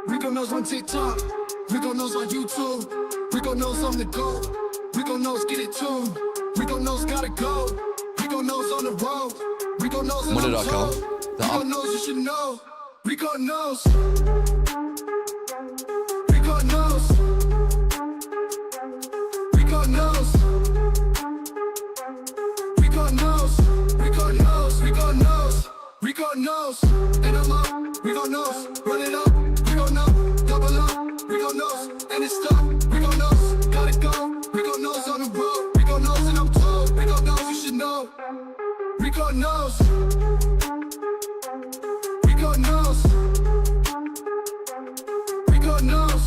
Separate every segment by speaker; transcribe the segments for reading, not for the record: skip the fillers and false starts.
Speaker 1: RicoKnows on TikTok, RicoKnows on YouTube, RicoKnows on the go, RicoKnows get it tuned, RicoKnows gotta go, RicoKnows on the road, RicoKnows on the road, RicoKnows you should know, RicoKnows, RicoKnows, RicoKnows, RicoKnows, RicoKnows, RicoKnows, RicoKnows, and I'm up, RicoKnows, run it up, RicoKnows, double up, RicoKnows, and it's stuck, RicoKnows, gotta go, RicoKnows on the road, RicoKnows and I'm told, RicoKnows you should know, RicoKnows, RicoKnows, RicoKnows,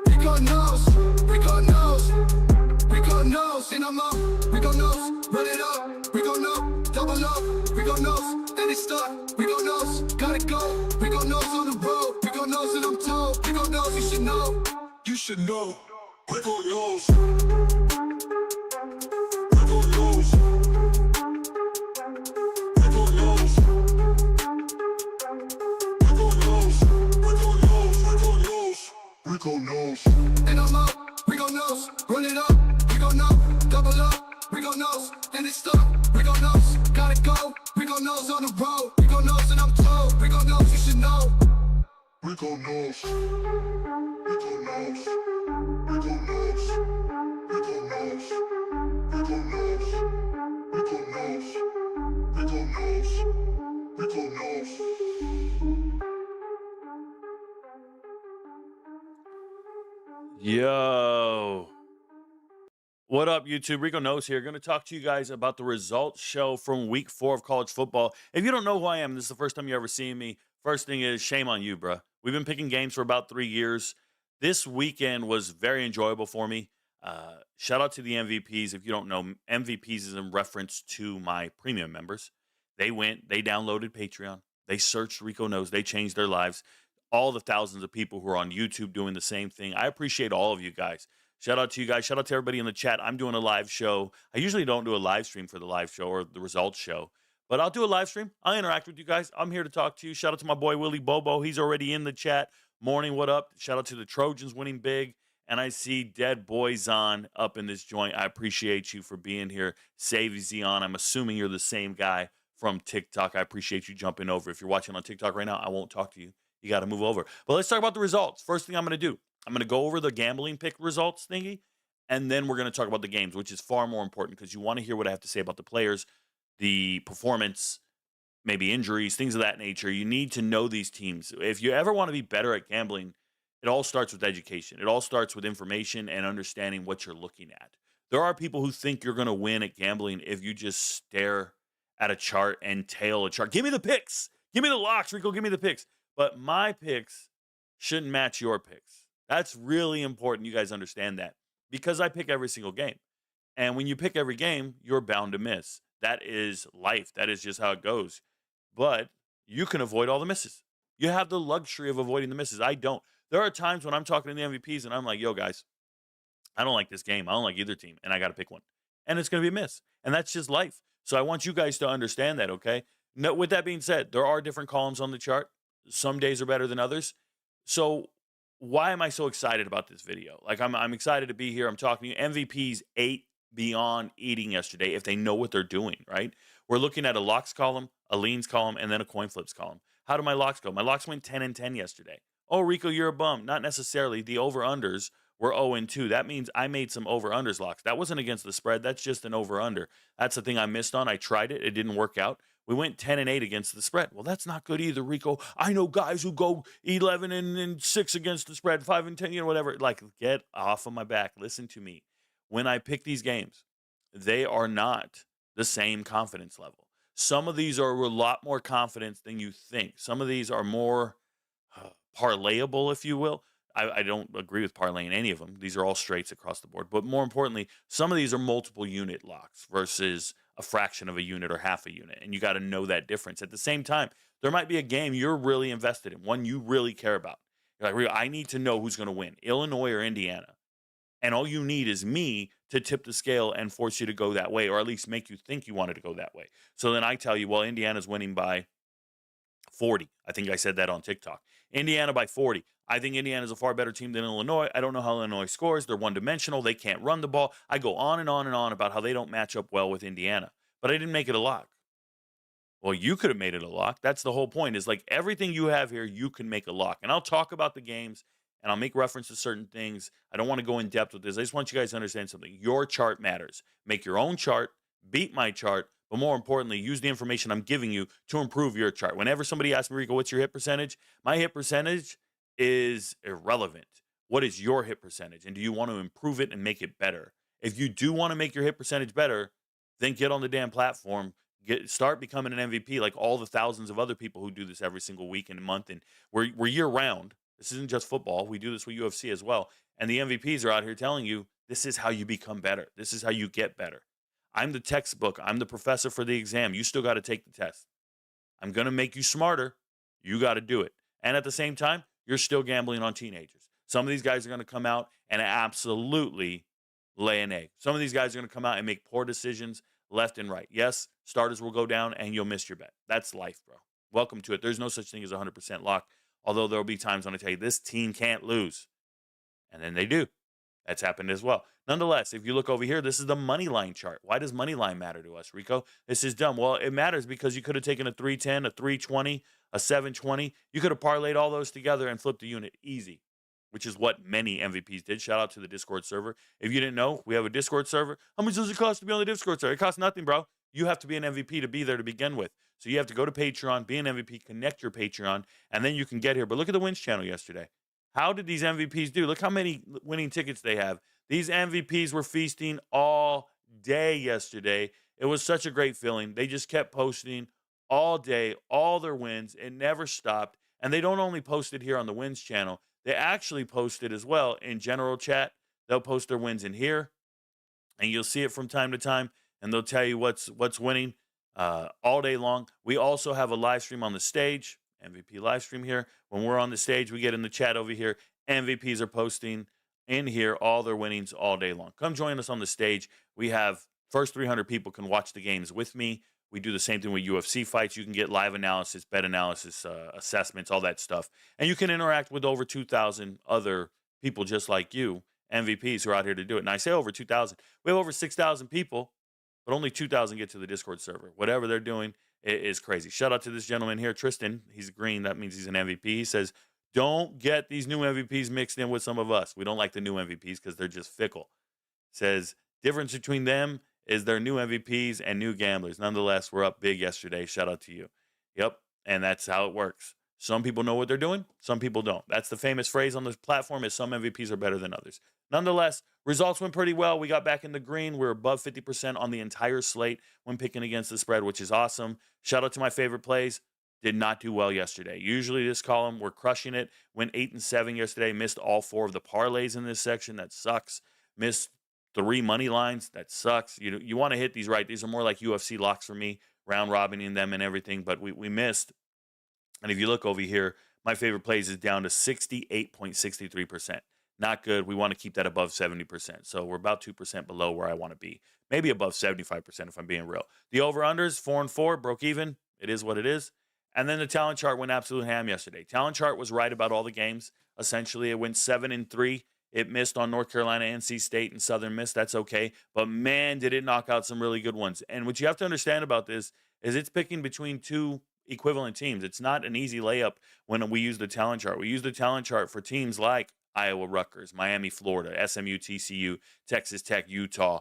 Speaker 1: RicoKnows, RicoKnows, RicoKnows, and I'm up, RicoKnows, run it up, RicoKnows, double up, RicoKnows, and it's stuck, RicoKnows, gotta go, RicoKnows on the road, RicoKnows and I'm told, RicoKnows you should know, you should know, RicoKnows, RicoKnows, RicoKnows, RicoKnows, RicoKnows, RicoKnows, and I'm up, RicoKnows, run it up, RicoKnows, double up, RicoKnows, and it's stuck, RicoKnows, gotta go, RicoKnows on the road, RicoKnows and I'm told, RicoKnows you should know, RicoKnows, RicoKnows, RicoKnows, RicoKnows, RicoKnows, RicoKnows, RicoKnows, RicoKnows.
Speaker 2: Yo. What up, YouTube? RicoKnows here. Going to talk to you guys about the results show from week 4 of college football. If you don't know who I am, this is the first time you ever seen me. First thing is, shame on you, bruh. We've been picking games for about 3 years. This weekend was very enjoyable for me. Shout out to the MVPs. If you don't know, MVPs is in reference to my premium members. They downloaded Patreon. They searched RicoKnows. They changed their lives. All the thousands of people who are on YouTube doing the same thing. I appreciate all of you guys. Shout out to you guys. Shout out to everybody in the chat. I'm doing a live show. I usually don't do a live stream for the live show or the results show, but I'll do a live stream. I'll interact with you guys. I'm here to talk to you. Shout out to my boy, Willie Bobo. He's already in the chat. Morning, what up? Shout out to the Trojans winning big. And I see Dead Boy Zon up in this joint. I appreciate you for being here. Save Zion. I'm assuming you're the same guy from TikTok. I appreciate you jumping over. If you're watching on TikTok right now, I won't talk to you. You got to move over. But let's talk about the results. First thing I'm going to do, I'm going to go over the gambling pick results thingy, and then we're going to talk about the games, which is far more important because you want to hear what I have to say about the players, the performance, maybe injuries, things of that nature. You need to know these teams. If you ever want to be better at gambling, it all starts with education. It all starts with information and understanding what you're looking at. There are people who think you're going to win at gambling if you just stare at a chart and tail a chart. Give me the picks. Give me the locks, Rico. Give me the picks. But my picks shouldn't match your picks. That's really important. You guys understand that because I pick every single game. And when you pick every game, you're bound to miss. That is life. That is just how it goes. But you can avoid all the misses. You have the luxury of avoiding the misses. I don't. There are times when I'm talking to the MVPs and I'm like, yo, guys, I don't like this game. I don't like either team. And I got to pick one. And it's going to be a miss. And that's just life. So I want you guys to understand that, okay? Now, with that being said, there are different columns on the chart. Some days are better than others. So why am I so excited about this video? Like, I'm excited to be here. I'm talking to you. MVPs ate beyond eating yesterday if they know what they're doing, right? We're looking at a locks column, a leans column, and then a coin flips column. How do my locks go? My locks went 10 and 10 yesterday. Oh, Rico, you're a bum. Not necessarily. The over-unders were 0 and 2. That means I made some over-unders locks. That wasn't against the spread. That's just an over-under. That's the thing I missed on. I tried it. It didn't work out. We went 10 and 8 against the spread. Well, that's not good either, Rico. I know guys who go 11 and 6 against the spread, 5 and 10, whatever. Like, get off of my back. Listen to me. When I pick these games, they are not the same confidence level. Some of these are a lot more confidence than you think. Some of these are more parlayable, if you will. I don't agree with parlaying any of them. These are all straights across the board. But more importantly, some of these are multiple unit locks versus a fraction of a unit or half a unit. And you got to know that difference. At the same time, there might be a game you're really invested in, one you really care about. You're like, I need to know who's going to win, Illinois or Indiana. And all you need is me to tip the scale and force you to go that way, or at least make you think you wanted to go that way. So then I tell you, well, Indiana's winning by 40. I think I said that on TikTok. Indiana by 40. I think Indiana is a far better team than Illinois. I don't know how Illinois scores. They're one-dimensional. They can't run the ball. I go on and on and on about how they don't match up well with Indiana. But I didn't make it a lock. Well, you could have made it a lock. That's the whole point, is like everything you have here, you can make a lock. And I'll talk about the games, and I'll make reference to certain things. I don't want to go in depth with this. I just want you guys to understand something. Your chart matters. Make your own chart, beat my chart, but more importantly, use the information I'm giving you to improve your chart. Whenever somebody asks me, Rico, what's your hit percentage? My hit percentage is irrelevant. What is your hit percentage? And do you want to improve it and make it better? If you do want to make your hit percentage better, then get on the damn platform. Start becoming an MVP like all the thousands of other people who do this every single week and month. And we're year round. This isn't just football. We do this with UFC as well. And the MVPs are out here telling you this is how you become better. This is how you get better. I'm the textbook. I'm the professor for the exam. You still got to take the test. I'm going to make you smarter. You got to do it. And at the same time, you're still gambling on teenagers. Some of these guys are going to come out and absolutely lay an egg. Some of these guys are going to come out and make poor decisions left and right. Yes, starters will go down and you'll miss your bet. That's life, bro. Welcome to it. There's no such thing as 100% lock, although there'll be times when I tell you this team can't lose. And then they do. That's happened as well. Nonetheless, if you look over here, this is the money line chart. Why does money line matter to us, Rico? This is dumb. Well, it matters because you could have taken a 310, a 320, a 720. You could have parlayed all those together and flipped the unit easy, which is what many MVPs did. Shout out to the Discord server. If you didn't know, we have a Discord server. How much does it cost to be on the Discord server? It costs nothing, bro. You have to be an MVP to be there to begin with. So you have to go to Patreon, be an MVP, connect your Patreon, and then you can get here. But look at the wins channel yesterday. How did these MVPs do? Look how many winning tickets they have. These MVPs were feasting all day yesterday. It was such a great feeling. They just kept posting all day, all their wins. It never stopped. And they don't only post it here on the wins channel. They actually post it as well in general chat. They'll post their wins in here, and you'll see it from time to time, and they'll tell you what's winning all day long. We also have a live stream on the stage, MVP live stream here. When we're on the stage, we get in the chat over here. MVPs are posting in here all their winnings all day long. Come join us on the stage. We have first 300 people can watch the games with me. We do the same thing with UFC fights. You can get live analysis, bet analysis, assessments, all that stuff. And you can interact with over 2,000 other people just like you, MVPs, who are out here to do it. And I say over 2,000. We have over 6,000 people, but only 2,000 get to the Discord server. Whatever they're doing is crazy. Shout out to this gentleman here, Tristan. He's green. That means he's an MVP. He says, don't get these new MVPs mixed in with some of us. We don't like the new MVPs because they're just fickle. Says, difference between them is they're new MVPs and new gamblers. Nonetheless, we're up big yesterday. Shout out to you. Yep, and that's how it works. Some people know what they're doing. Some people don't. That's the famous phrase on this platform, is some MVPs are better than others. Nonetheless, results went pretty well. We got back in the green. We're above 50% on the entire slate when picking against the spread, which is awesome. Shout out to my favorite plays. Did not do well yesterday. Usually this column, we're crushing it. Went 8-7 yesterday. Missed all 4 of the parlays in this section. That sucks. Missed 3 money lines. That sucks. You want to hit these right. These are more like UFC locks for me, round robining them and everything, but we missed. And if you look over here, my favorite plays is down to 68.63%. Not good. We want to keep that above 70%. So we're about 2% below where I want to be. Maybe above 75% if I'm being real. The over-unders, 4-4, broke even. It is what it is. And then the talent chart went absolute ham yesterday. Talent chart was right about all the games. Essentially, it went 7-3. It missed on North Carolina, NC State, and Southern Miss. That's okay. But, man, did it knock out some really good ones. And what you have to understand about this is it's picking between 2 equivalent teams. It's not an easy layup when we use the talent chart. We use the talent chart for teams like Iowa, Rutgers, Miami, Florida, SMU, TCU, Texas Tech, Utah,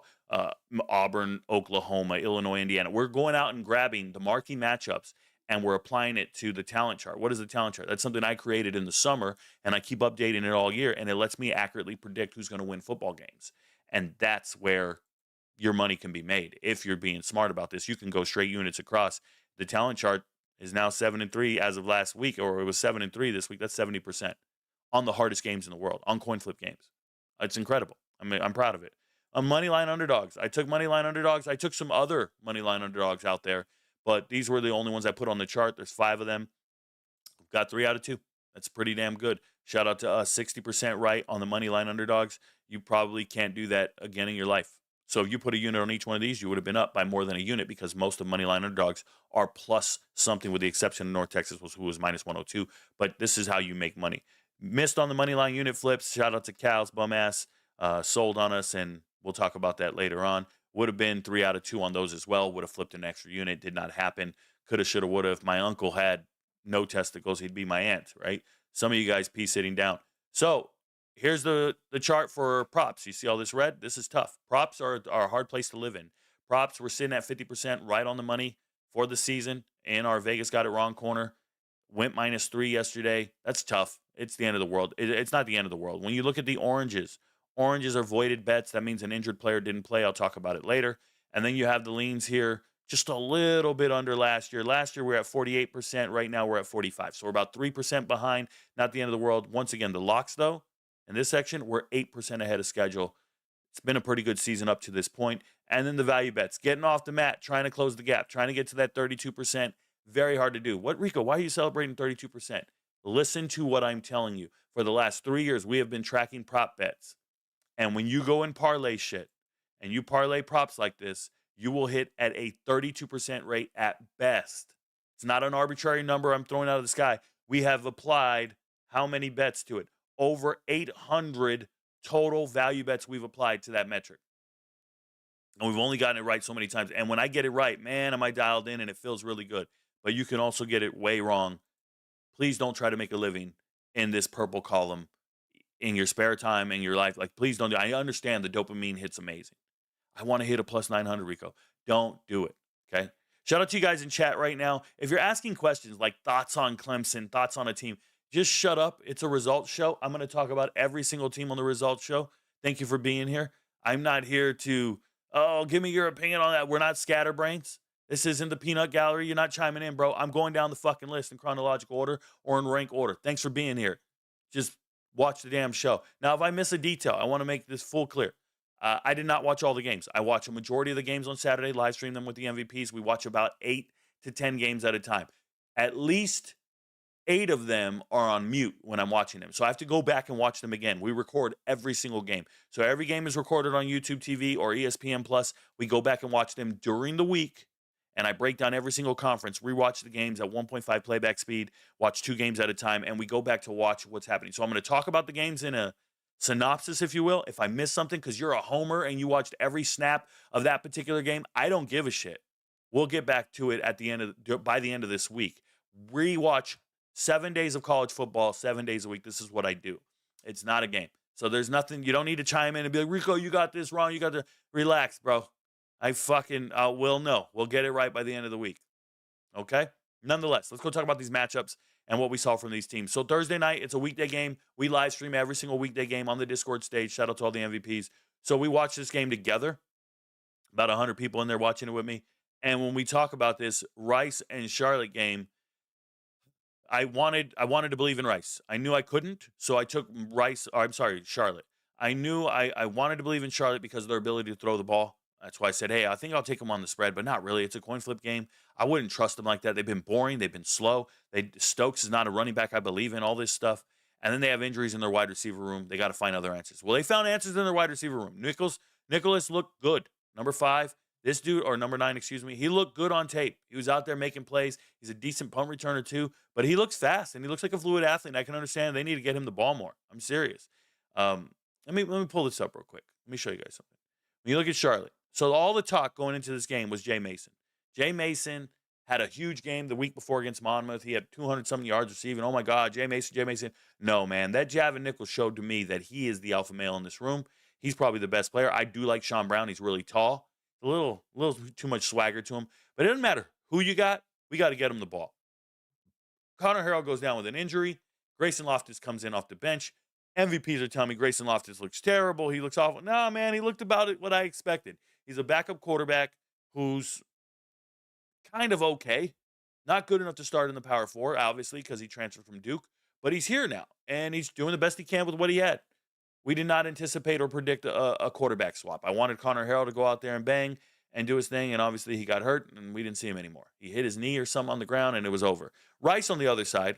Speaker 2: Auburn, Oklahoma, Illinois, Indiana. We're going out and grabbing the marquee matchups, and we're applying it to the talent chart. What is the talent chart? That's something I created in the summer, and I keep updating it all year, and it lets me accurately predict who's going to win football games. And that's where your money can be made. If you're being smart about this, you can go straight units across. The talent chart is now 7-3 as of last week, or it was 7-3 this week. That's 70% on the hardest games in the world, on coin flip games. It's incredible. I'm proud of it. On moneyline underdogs, I took moneyline underdogs. I took some other moneyline underdogs out there, but these were the only ones I put on the chart. There's 5 of them. Got 3 out of 2. That's pretty damn good. Shout out to us, 60% right on the moneyline underdogs. You probably can't do that again in your life. So if you put a unit on each one of these, you would have been up by more than a unit because most of moneyline underdogs are plus something, with the exception of North Texas, who was minus 102. But this is how you make money. Missed on the moneyline unit flips. Shout out to Cal's bum ass. Sold on us, and we'll talk about that later on. Would have been 3 out of 2 on those as well. Would have flipped an extra unit. Did not happen. Coulda, shoulda, woulda. If my uncle had no testicles, he'd be my aunt, right? Some of you guys pee sitting down. So here's the chart for props. You see all this red? This is tough. Props are a hard place to live in. Props, we're sitting at 50% right on the money for the season. And our Vegas got it wrong corner. Went -3 yesterday. That's tough. It's the end of the world. It's not the end of the world. When you look at the oranges are voided bets. That means an injured player didn't play. I'll talk about it later. And then you have the leans here, just a little bit under last year. Last year, we we're at 48%. Right now, we're at 45%. So we're about 3% behind. Not the end of the world. Once again, the locks, though, in this section, we're 8% ahead of schedule. It's been a pretty good season up to this point. And then the value bets, getting off the mat, trying to close the gap, trying to get to that 32%. Very hard to do. What, Rico, why are you celebrating 32%? Listen to what I'm telling you. For the last 3 years, we have been tracking prop bets. And when you go and parlay shit, and you parlay props like this, you will hit at a 32% rate at best. It's not an arbitrary number I'm throwing out of the sky. We have applied how many bets to it? Over 800 total value bets we've applied to that metric. And we've only gotten it right so many times. And when I get it right, man, am I dialed in, and it feels really good. But you can also get it way wrong. Please don't try to make a living in this purple column in your spare time, in your life. Like, please don't do it. I understand the dopamine hit's amazing. I want to hit a plus 900, Rico. Don't do it, okay? Shout out to you guys in chat right now. If you're asking questions like thoughts on Clemson, thoughts on a team, just shut up. It's a results show. I'm going to talk about every single team on the results show. Thank you for being here. I'm not here to, give me your opinion on that. We're not scatterbrains. This isn't the peanut gallery. You're not chiming in, bro. I'm going down the fucking list in chronological order or in rank order. Thanks for being here. Just watch the damn show. Now, if I miss a detail, I want to make this full clear. I did not watch all the games. I watch a majority of the games on Saturday, live stream them with the MVPs. We watch about 8 to 10 games at a time. At least 8 of them are on mute when I'm watching them. So I have to go back and watch them again. We record every single game. So every game is recorded on YouTube TV or ESPN Plus. We go back and watch them during the week. And I break down every single conference, rewatch the games at 1.5 playback speed, watch 2 games at a time, and we go back to watch what's happening. So I'm going to talk about the games in a synopsis, if you will. If I miss something because you're a homer and you watched every snap of that particular game, I don't give a shit. We'll get back to it at the end of by the end of this week. Rewatch 7 days of college football, 7 days a week. This is what I do. It's not a game. So there's nothing. You don't need to chime in and be like, Rico, you got this wrong. You got to relax, bro. I fucking will know. We'll get it right by the end of the week. Okay? Nonetheless, let's go talk about these matchups and what we saw from these teams. So Thursday night, it's a weekday game. We live stream every single weekday game on the Discord stage. Shout out to all the MVPs. So we watch this game together. About 100 people in there watching it with me. And when we talk about this Rice and Charlotte game, I wanted to believe in Rice. I knew I couldn't, so I took Charlotte. I knew I wanted to believe in Charlotte because of their ability to throw the ball. That's why I said, hey, I think I'll take them on the spread, but not really. It's a coin flip game. I wouldn't trust them like that. They've been boring. They've been slow. Stokes is not a running back I believe in, all this stuff. And then they have injuries in their wide receiver room. They got to find other answers. Well, they found answers in their wide receiver room. Nicholas looked good. Number 5, this dude, or number 9, excuse me, he looked good on tape. He was out there making plays. He's a decent punt returner too, but he looks fast, and he looks like a fluid athlete, and I can understand they need to get him the ball more. I'm serious. Let me pull this up real quick. Let me show you guys something. When you look at Charlotte, so all the talk going into this game was Jay Mason. Jay Mason had a huge game the week before against Monmouth. He had 200-something yards receiving. Oh, my God, Jay Mason. No, man, that Javin Nichols showed to me that he is the alpha male in this room. He's probably the best player. I do like Sean Brown. He's really tall. A little too much swagger to him. But it doesn't matter who you got. We got to get him the ball. Connor Harrell goes down with an injury. Grayson Loftus comes in off the bench. MVPs are telling me Grayson Loftus looks terrible. He looks awful. No, man, he looked about what I expected. He's a backup quarterback who's kind of okay. Not good enough to start in the Power 4, obviously, because he transferred from Duke. But he's here now, and he's doing the best he can with what he had. We did not anticipate or predict a quarterback swap. I wanted Connor Harrell to go out there and bang and do his thing, and obviously he got hurt, and we didn't see him anymore. He hit his knee or something on the ground, and it was over. Rice on the other side,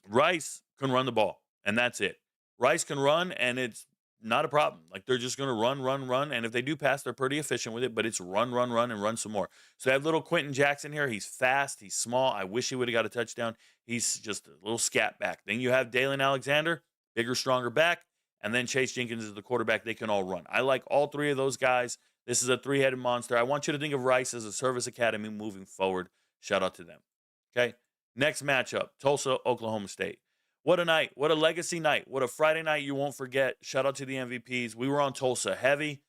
Speaker 2: Rice can run the ball, and that's it. Rice can run, and it's not a problem. Like they're just going to run, run, run. And if they do pass, they're pretty efficient with it, but it's run, run, run, and run some more. So I have little Quentin Jackson here. He's fast. He's small. I wish he would have got a touchdown. He's just a little scat back. Then you have Dalen Alexander, bigger, stronger back. And then Chase Jenkins is the quarterback. They can all run. I like all three of those guys. This is a three-headed monster. I want you to think of Rice as a service academy moving forward. Shout out to them. Okay. Next matchup, Tulsa, Oklahoma State. What a night. What a legacy night. What a Friday night you won't forget. Shout out to the MVPs. We were on Tulsa heavy.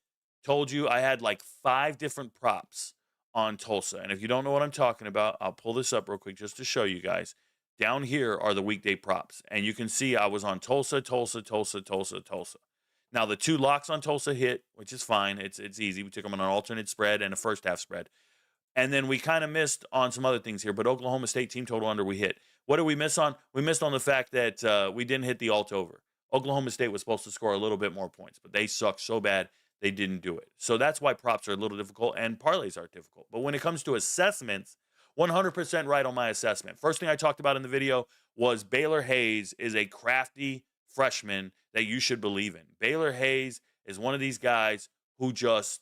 Speaker 2: Told you I had like 5 different props on Tulsa. And if you don't know what I'm talking about, I'll pull this up real quick just to show you guys. Down here are the weekday props. And you can see I was on Tulsa, Tulsa, Tulsa, Tulsa, Tulsa. Now, the 2 locks on Tulsa hit, which is fine. It's easy. We took them on an alternate spread and a first half spread. And then we kind of missed on some other things here, but Oklahoma State team total under we hit. What did we miss on? We missed on the fact that we didn't hit the alt over. Oklahoma State was supposed to score a little bit more points, but they sucked so bad they didn't do it. So that's why props are a little difficult and parlays are difficult. But when it comes to assessments, 100% right on my assessment. First thing I talked about in the video was Baylor Hayes is a crafty freshman that you should believe in. Baylor Hayes is one of these guys who just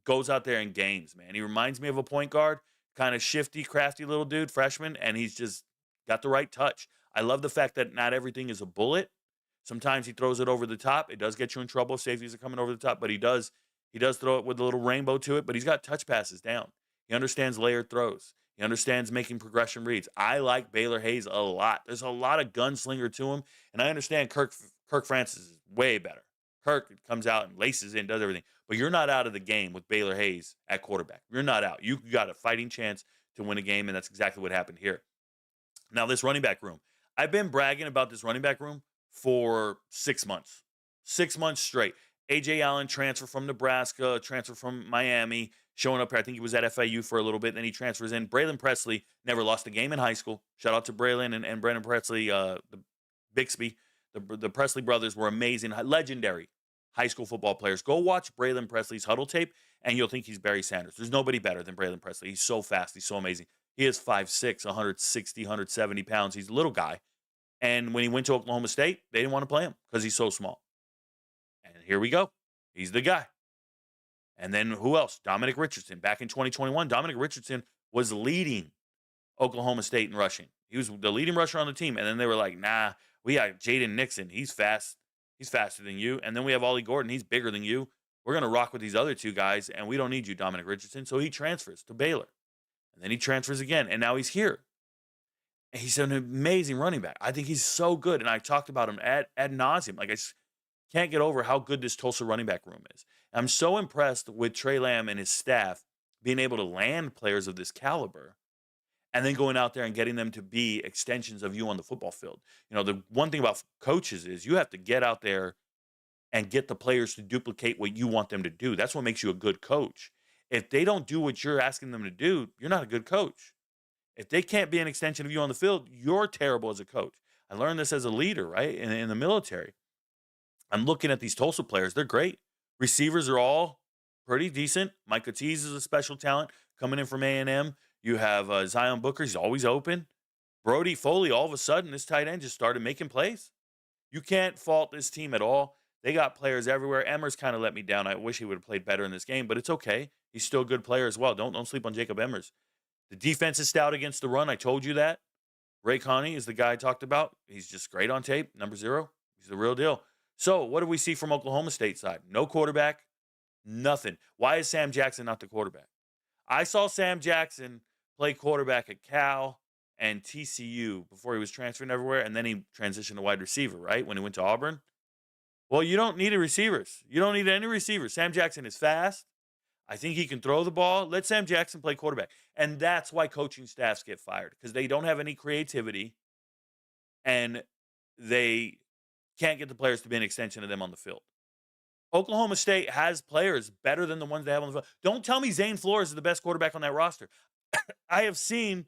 Speaker 2: goes out there and games, man. He reminds me of a point guard, kind of shifty, crafty little dude, freshman, and he's just got the right touch. I love the fact that not everything is a bullet. Sometimes he throws it over the top. It does get you in trouble if safeties are coming over the top, but he does throw it with a little rainbow to it, but he's got touch passes down. He understands layered throws. He understands making progression reads. I like Baylor Hayes a lot. There's a lot of gunslinger to him, and I understand Kirk Francis is way better. Kirk comes out and laces in, does everything. But you're not out of the game with Baylor Hayes at quarterback. You're not out. You got a fighting chance to win a game, and that's exactly what happened here. Now, this running back room. I've been bragging about this running back room for 6 months. 6 months straight. A.J. Allen transfer from Nebraska, transfer from Miami, showing up here. I think he was at FIU for a little bit. Then he transfers in. Braylon Presley never lost a game in high school. Shout out to Braylon and Brandon Presley, the Bixby. The Presley brothers were amazing, legendary high school football players. Go watch Braylon Presley's huddle tape, and you'll think he's Barry Sanders. There's nobody better than Braylon Presley. He's so fast. He's so amazing. He is 5'6", 160, 170 pounds. He's a little guy. And when he went to Oklahoma State, they didn't want to play him because he's so small. And here we go. He's the guy. And then who else? Dominic Richardson. Back in 2021, Dominic Richardson was leading Oklahoma State in rushing. He was the leading rusher on the team. And then they were like, nah, we got Jaden Nixon. He's fast. He's faster than you. And then we have Ollie Gordon. He's bigger than you. We're going to rock with these other 2 guys, and we don't need you, Dominic Richardson. So he transfers to Baylor. And then he transfers again, and now he's here. And he's an amazing running back. I think he's so good, and I talked about him ad nauseum. Like, I just can't get over how good this Tulsa running back room is. I'm so impressed with Trey Lamb and his staff being able to land players of this caliber and then going out there and getting them to be extensions of you on the football field. You know, the one thing about coaches is you have to get out there and get the players to duplicate what you want them to do. That's what makes you a good coach. If they don't do what you're asking them to do, you're not a good coach. If they can't be an extension of you on the field, you're terrible as a coach. I learned this as a leader, right, in the military. I'm looking at these Tulsa players. They're great. Receivers are all pretty decent. Micah Tease is a special talent coming in from A&M. You have Zion Booker. He's always open. Brody Foley, all of a sudden, this tight end just started making plays. You can't fault this team at all. They got players everywhere. Emmers kind of let me down. I wish he would have played better in this game, but it's okay. He's still a good player as well. Don't sleep on Jacob Emmers. The defense is stout against the run. I told you that. Ray Connie is the guy I talked about. He's just great on tape. Number 0. He's the real deal. So what do we see from Oklahoma State side? No quarterback. Nothing. Why is Sam Jackson not the quarterback? I saw Sam Jackson play quarterback at Cal and TCU before he was transferring everywhere, and then he transitioned to wide receiver, right, when he went to Auburn. Well, you don't need receivers. You don't need any receivers. Sam Jackson is fast. I think he can throw the ball. Let Sam Jackson play quarterback. And that's why coaching staffs get fired, because they don't have any creativity and they can't get the players to be an extension of them on the field. Oklahoma State has players better than the ones they have on the field. Don't tell me Zane Flores is the best quarterback on that roster. I have seen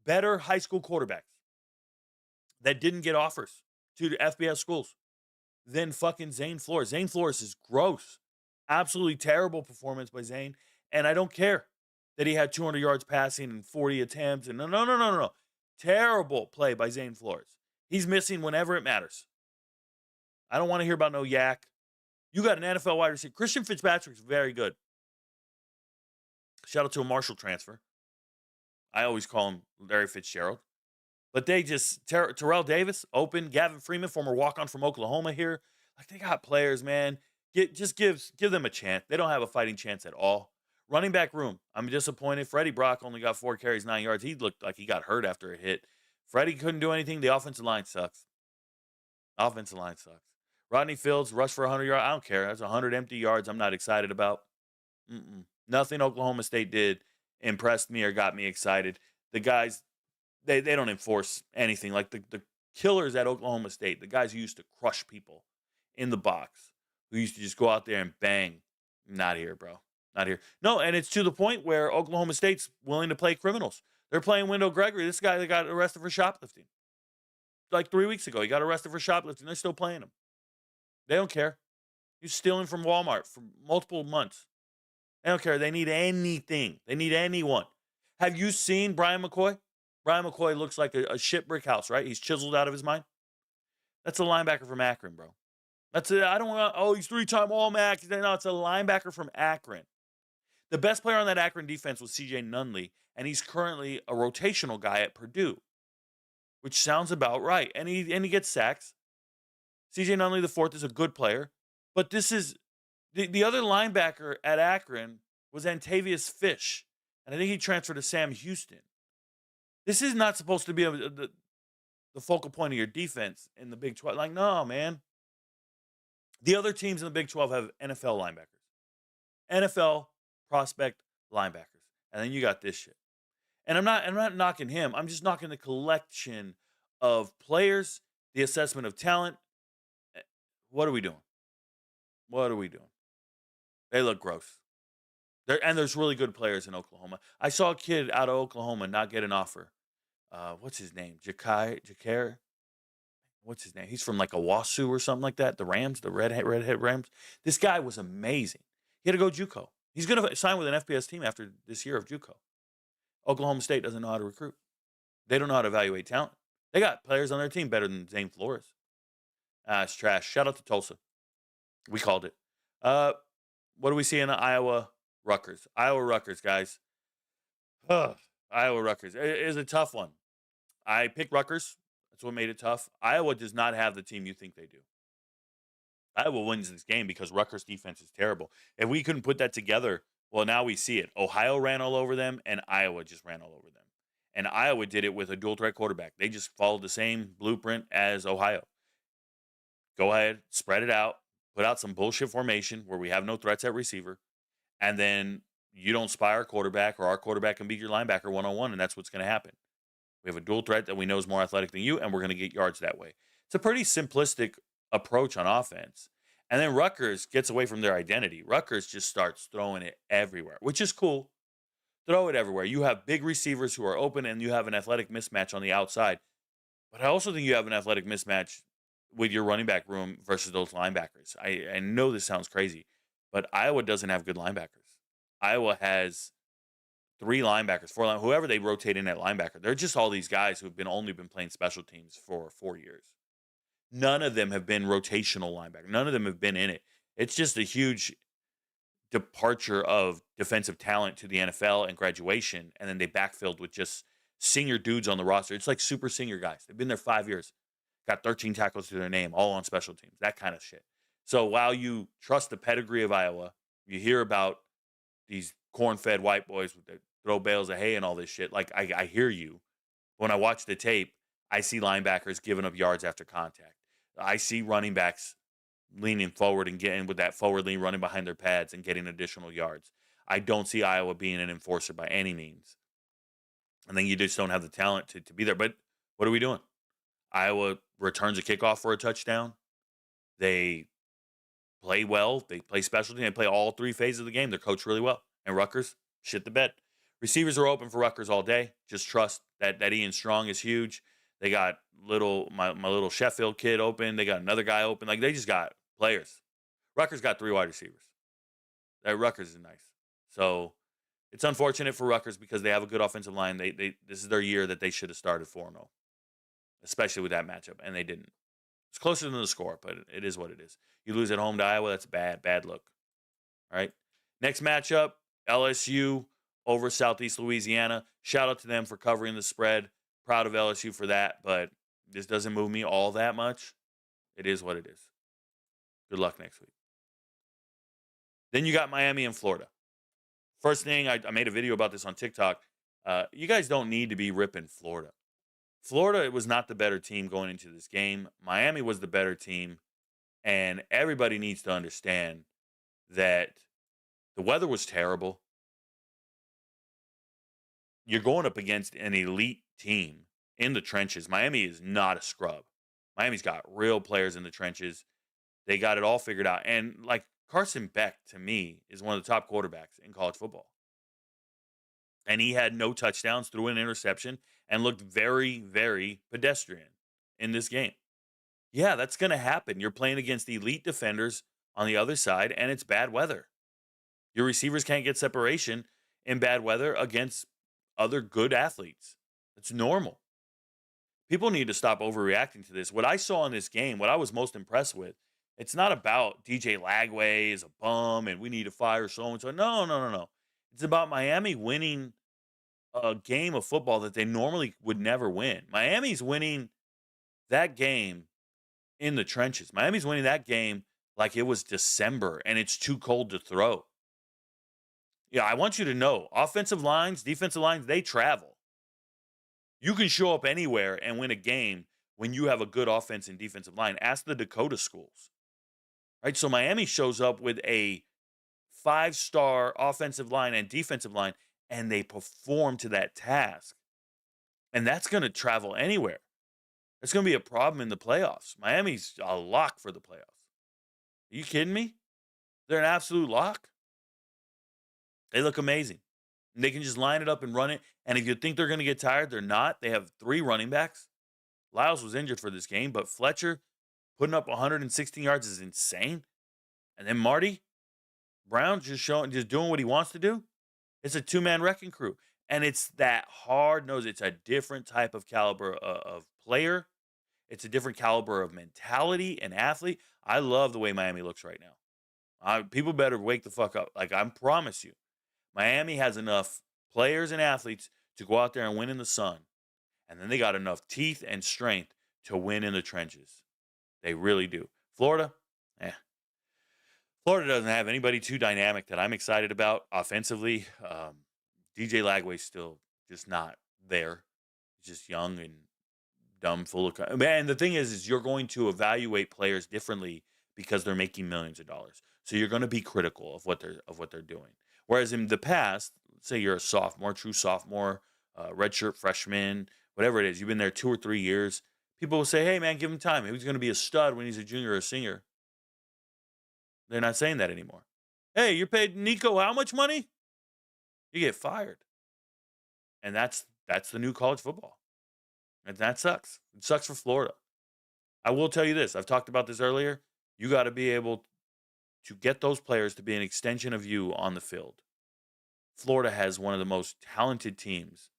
Speaker 2: better high school quarterbacks that didn't get offers to the FBS schools than fucking Zane Flores. Zane Flores is gross. Absolutely terrible performance by Zane. And I don't care that he had 200 yards passing and 40 attempts. And no. Terrible play by Zane Flores. He's missing whenever it matters. I don't want to hear about no yak. You got an NFL wide receiver. Christian Fitzpatrick's very good. Shout out to a Marshall transfer. I always call him Larry Fitzgerald. But they just, Terrell Davis, open. Gavin Freeman, former walk-on from Oklahoma here. Like, they got players, man. Give them a chance. They don't have a fighting chance at all. Running back room, I'm disappointed. Freddie Brock only got 4 carries, 9 yards. He looked like he got hurt after a hit. Freddie couldn't do anything. The offensive line sucks. Rodney Fields rushed for 100 yards. I don't care. That's 100 empty yards I'm not excited about. Nothing Oklahoma State did impressed me or got me excited. The guys, they don't enforce anything. Like the killers at Oklahoma State, the guys who used to crush people in the box, who used to just go out there and bang. Not here, bro. Not here. No, and it's to the point where Oklahoma State's willing to play criminals. They're playing Wendell Gregory. This guy that got arrested for shoplifting. Like 3 weeks ago, he got arrested for shoplifting. They're still playing him. They don't care. He's stealing from Walmart for multiple months. They don't care. They need anything. They need anyone. Have you seen Brian McCoy? Brian McCoy looks like a shit brick house, right? He's chiseled out of his mind. That's a linebacker from Akron, bro. That's it. I don't want, he's 3-time All-MAC. No, it's a linebacker from Akron. The best player on that Akron defense was C.J. Nunley, and he's currently a rotational guy at Purdue, which sounds about right. And he gets sacks. C.J. Nunley the fourth is a good player, but this is the other linebacker at Akron was Antavius Fish, and I think he transferred to Sam Houston. This is not supposed to be the focal point of your defense in the Big 12. Like, no, man. The other teams in the Big 12 have NFL linebackers. NFL prospect linebackers. And then you got this shit. And I'm not knocking him. I'm just knocking the collection of players, the assessment of talent. What are we doing? They look gross. There's really good players in Oklahoma. I saw a kid out of Oklahoma not get an offer. What's his name? Jakar? What's his name? He's from like Owasso or something like that. The Rams, the redhead Rams. This guy was amazing. He had to go JUCO. He's going to sign with an FBS team after this year of JUCO. Oklahoma State doesn't know how to recruit. They don't know how to evaluate talent. They got players on their team better than Zane Flores. It's trash. Shout out to Tulsa. We called it. What do we see in Iowa Rutgers? Iowa Rutgers, guys. Iowa Rutgers. It is a tough one. I picked Rutgers. That's what made it tough. Iowa does not have the team you think they do. Iowa wins this game because Rutgers' defense is terrible. If we couldn't put that together, well, now we see it. Ohio ran all over them, and Iowa just ran all over them. And Iowa did it with a dual-threat quarterback. They just followed the same blueprint as Ohio. Go ahead, spread it out, put out some bullshit formation where we have no threats at receiver, and then you don't spy our quarterback, or our quarterback can beat your linebacker one-on-one, and that's what's going to happen. We have a dual threat that we know is more athletic than you, and we're going to get yards that way. It's a pretty simplistic approach on offense. And then Rutgers gets away from their identity. Rutgers just starts throwing it everywhere, which is cool. Throw it everywhere. You have big receivers who are open, and you have an athletic mismatch on the outside. But I also think you have an athletic mismatch with your running back room versus those linebackers. I know this sounds crazy, but Iowa doesn't have good linebackers. Iowa has 3 linebackers, 4 linebackers, whoever they rotate in at linebacker. They're just all these guys who have only been playing special teams for 4 years. None of them have been rotational linebackers. None of them have been in it. It's just a huge departure of defensive talent to the NFL and graduation, and then they backfilled with just senior dudes on the roster. It's like super senior guys. They've been there 5 years. Got 13 tackles to their name, all on special teams, that kind of shit. So while you trust the pedigree of Iowa, you hear about these corn-fed white boys with the throw bales of hay and all this shit. Like, I hear you. When I watch the tape, I see linebackers giving up yards after contact. I see running backs leaning forward and getting with that forward lean, running behind their pads and getting additional yards. I don't see Iowa being an enforcer by any means. And then you just don't have the talent to be there. But what are we doing? Iowa returns a kickoff for a touchdown. They play well. They play specialty. They play all 3 phases of the game. They're coached really well. And Rutgers, shit the bed. Receivers are open for Rutgers all day. Just trust that Ian Strong is huge. They got my little Sheffield kid open. They got another guy open. Like, they just got players. Rutgers got 3 wide receivers. That Rutgers is nice. So it's unfortunate for Rutgers because they have a good offensive line. This is their year that they should have started 4-0, especially with that matchup, and they didn't. It's closer than the score, but it is what it is. You lose at home to Iowa, that's bad look. All right. Next matchup, LSU over Southeast Louisiana. Shout out to them for covering the spread. Proud of LSU for that, but this doesn't move me all that much. It is what it is. Good luck next week. Then you got Miami and Florida. First thing, I made a video about this on TikTok. You guys don't need to be ripping Florida. Florida was not the better team going into this game. Miami was the better team. And everybody needs to understand that the weather was terrible. You're going up against an elite team in the trenches. Miami is not a scrub. Miami's got real players in the trenches. They got it all figured out. And like Carson Beck, to me, is one of the top quarterbacks in college football. And he had no touchdowns, threw an interception, and looked very, very pedestrian in this game. Yeah, that's going to happen. You're playing against elite defenders on the other side, and it's bad weather. Your receivers can't get separation in bad weather against other good athletes. It's normal. People need to stop overreacting to this. What I saw in this game, what I was most impressed with, it's not about DJ Lagway is a bum and we need to fire so-and-so. No. It's about Miami winning a game of football that they normally would never win. Miami's winning that game in the trenches. Miami's winning that game like it was December and it's too cold to throw. Yeah, I want you to know, offensive lines, defensive lines, they travel. You can show up anywhere and win a game when you have a good offense and defensive line. Ask the Dakota schools. Right? So Miami shows up with a 5-star offensive line and defensive line, and they perform to that task. And that's going to travel anywhere. It's going to be a problem in the playoffs. Miami's a lock for the playoffs. Are you kidding me? They're an absolute lock. They look amazing. And they can just line it up and run it. And if you think they're going to get tired, they're not. They have 3 running backs. Lyles was injured for this game, but Fletcher putting up 116 yards is insane. And then Marty Brown just doing what he wants to do. It's a 2-man wrecking crew. And it's that hard-nosed. It's a different type of caliber of player. It's a different caliber of mentality and athlete. I love the way Miami looks right now. People better wake the fuck up. Like, I promise you. Miami has enough players and athletes to go out there and win in the sun. And then they got enough teeth and strength to win in the trenches. They really do. Florida, Florida doesn't have anybody too dynamic that I'm excited about offensively. DJ Lagway's still just not there. He's just young and dumb, full of... Man, the thing is you're going to evaluate players differently because they're making millions of dollars. So you're going to be critical of what they're doing. Whereas in the past, let's say you're a sophomore, true sophomore, redshirt freshman, whatever it is, you've been there 2 or 3 years, people will say, hey, man, give him time. He's going to be a stud when he's a junior or a senior. They're not saying that anymore. Hey, you're paid Nico how much money? You get fired. And that's the new college football. And that sucks. It sucks for Florida. I will tell you this. I've talked about this earlier. You got to be able to get those players to be an extension of you on the field. Florida has one of the most talented teams,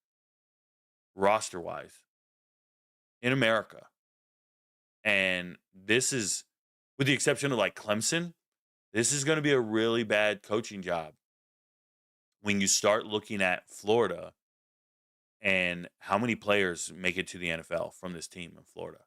Speaker 2: roster-wise, in America. And this is, with the exception of like Clemson, this is going to be a really bad coaching job when you start looking at Florida and how many players make it to the NFL from this team in Florida.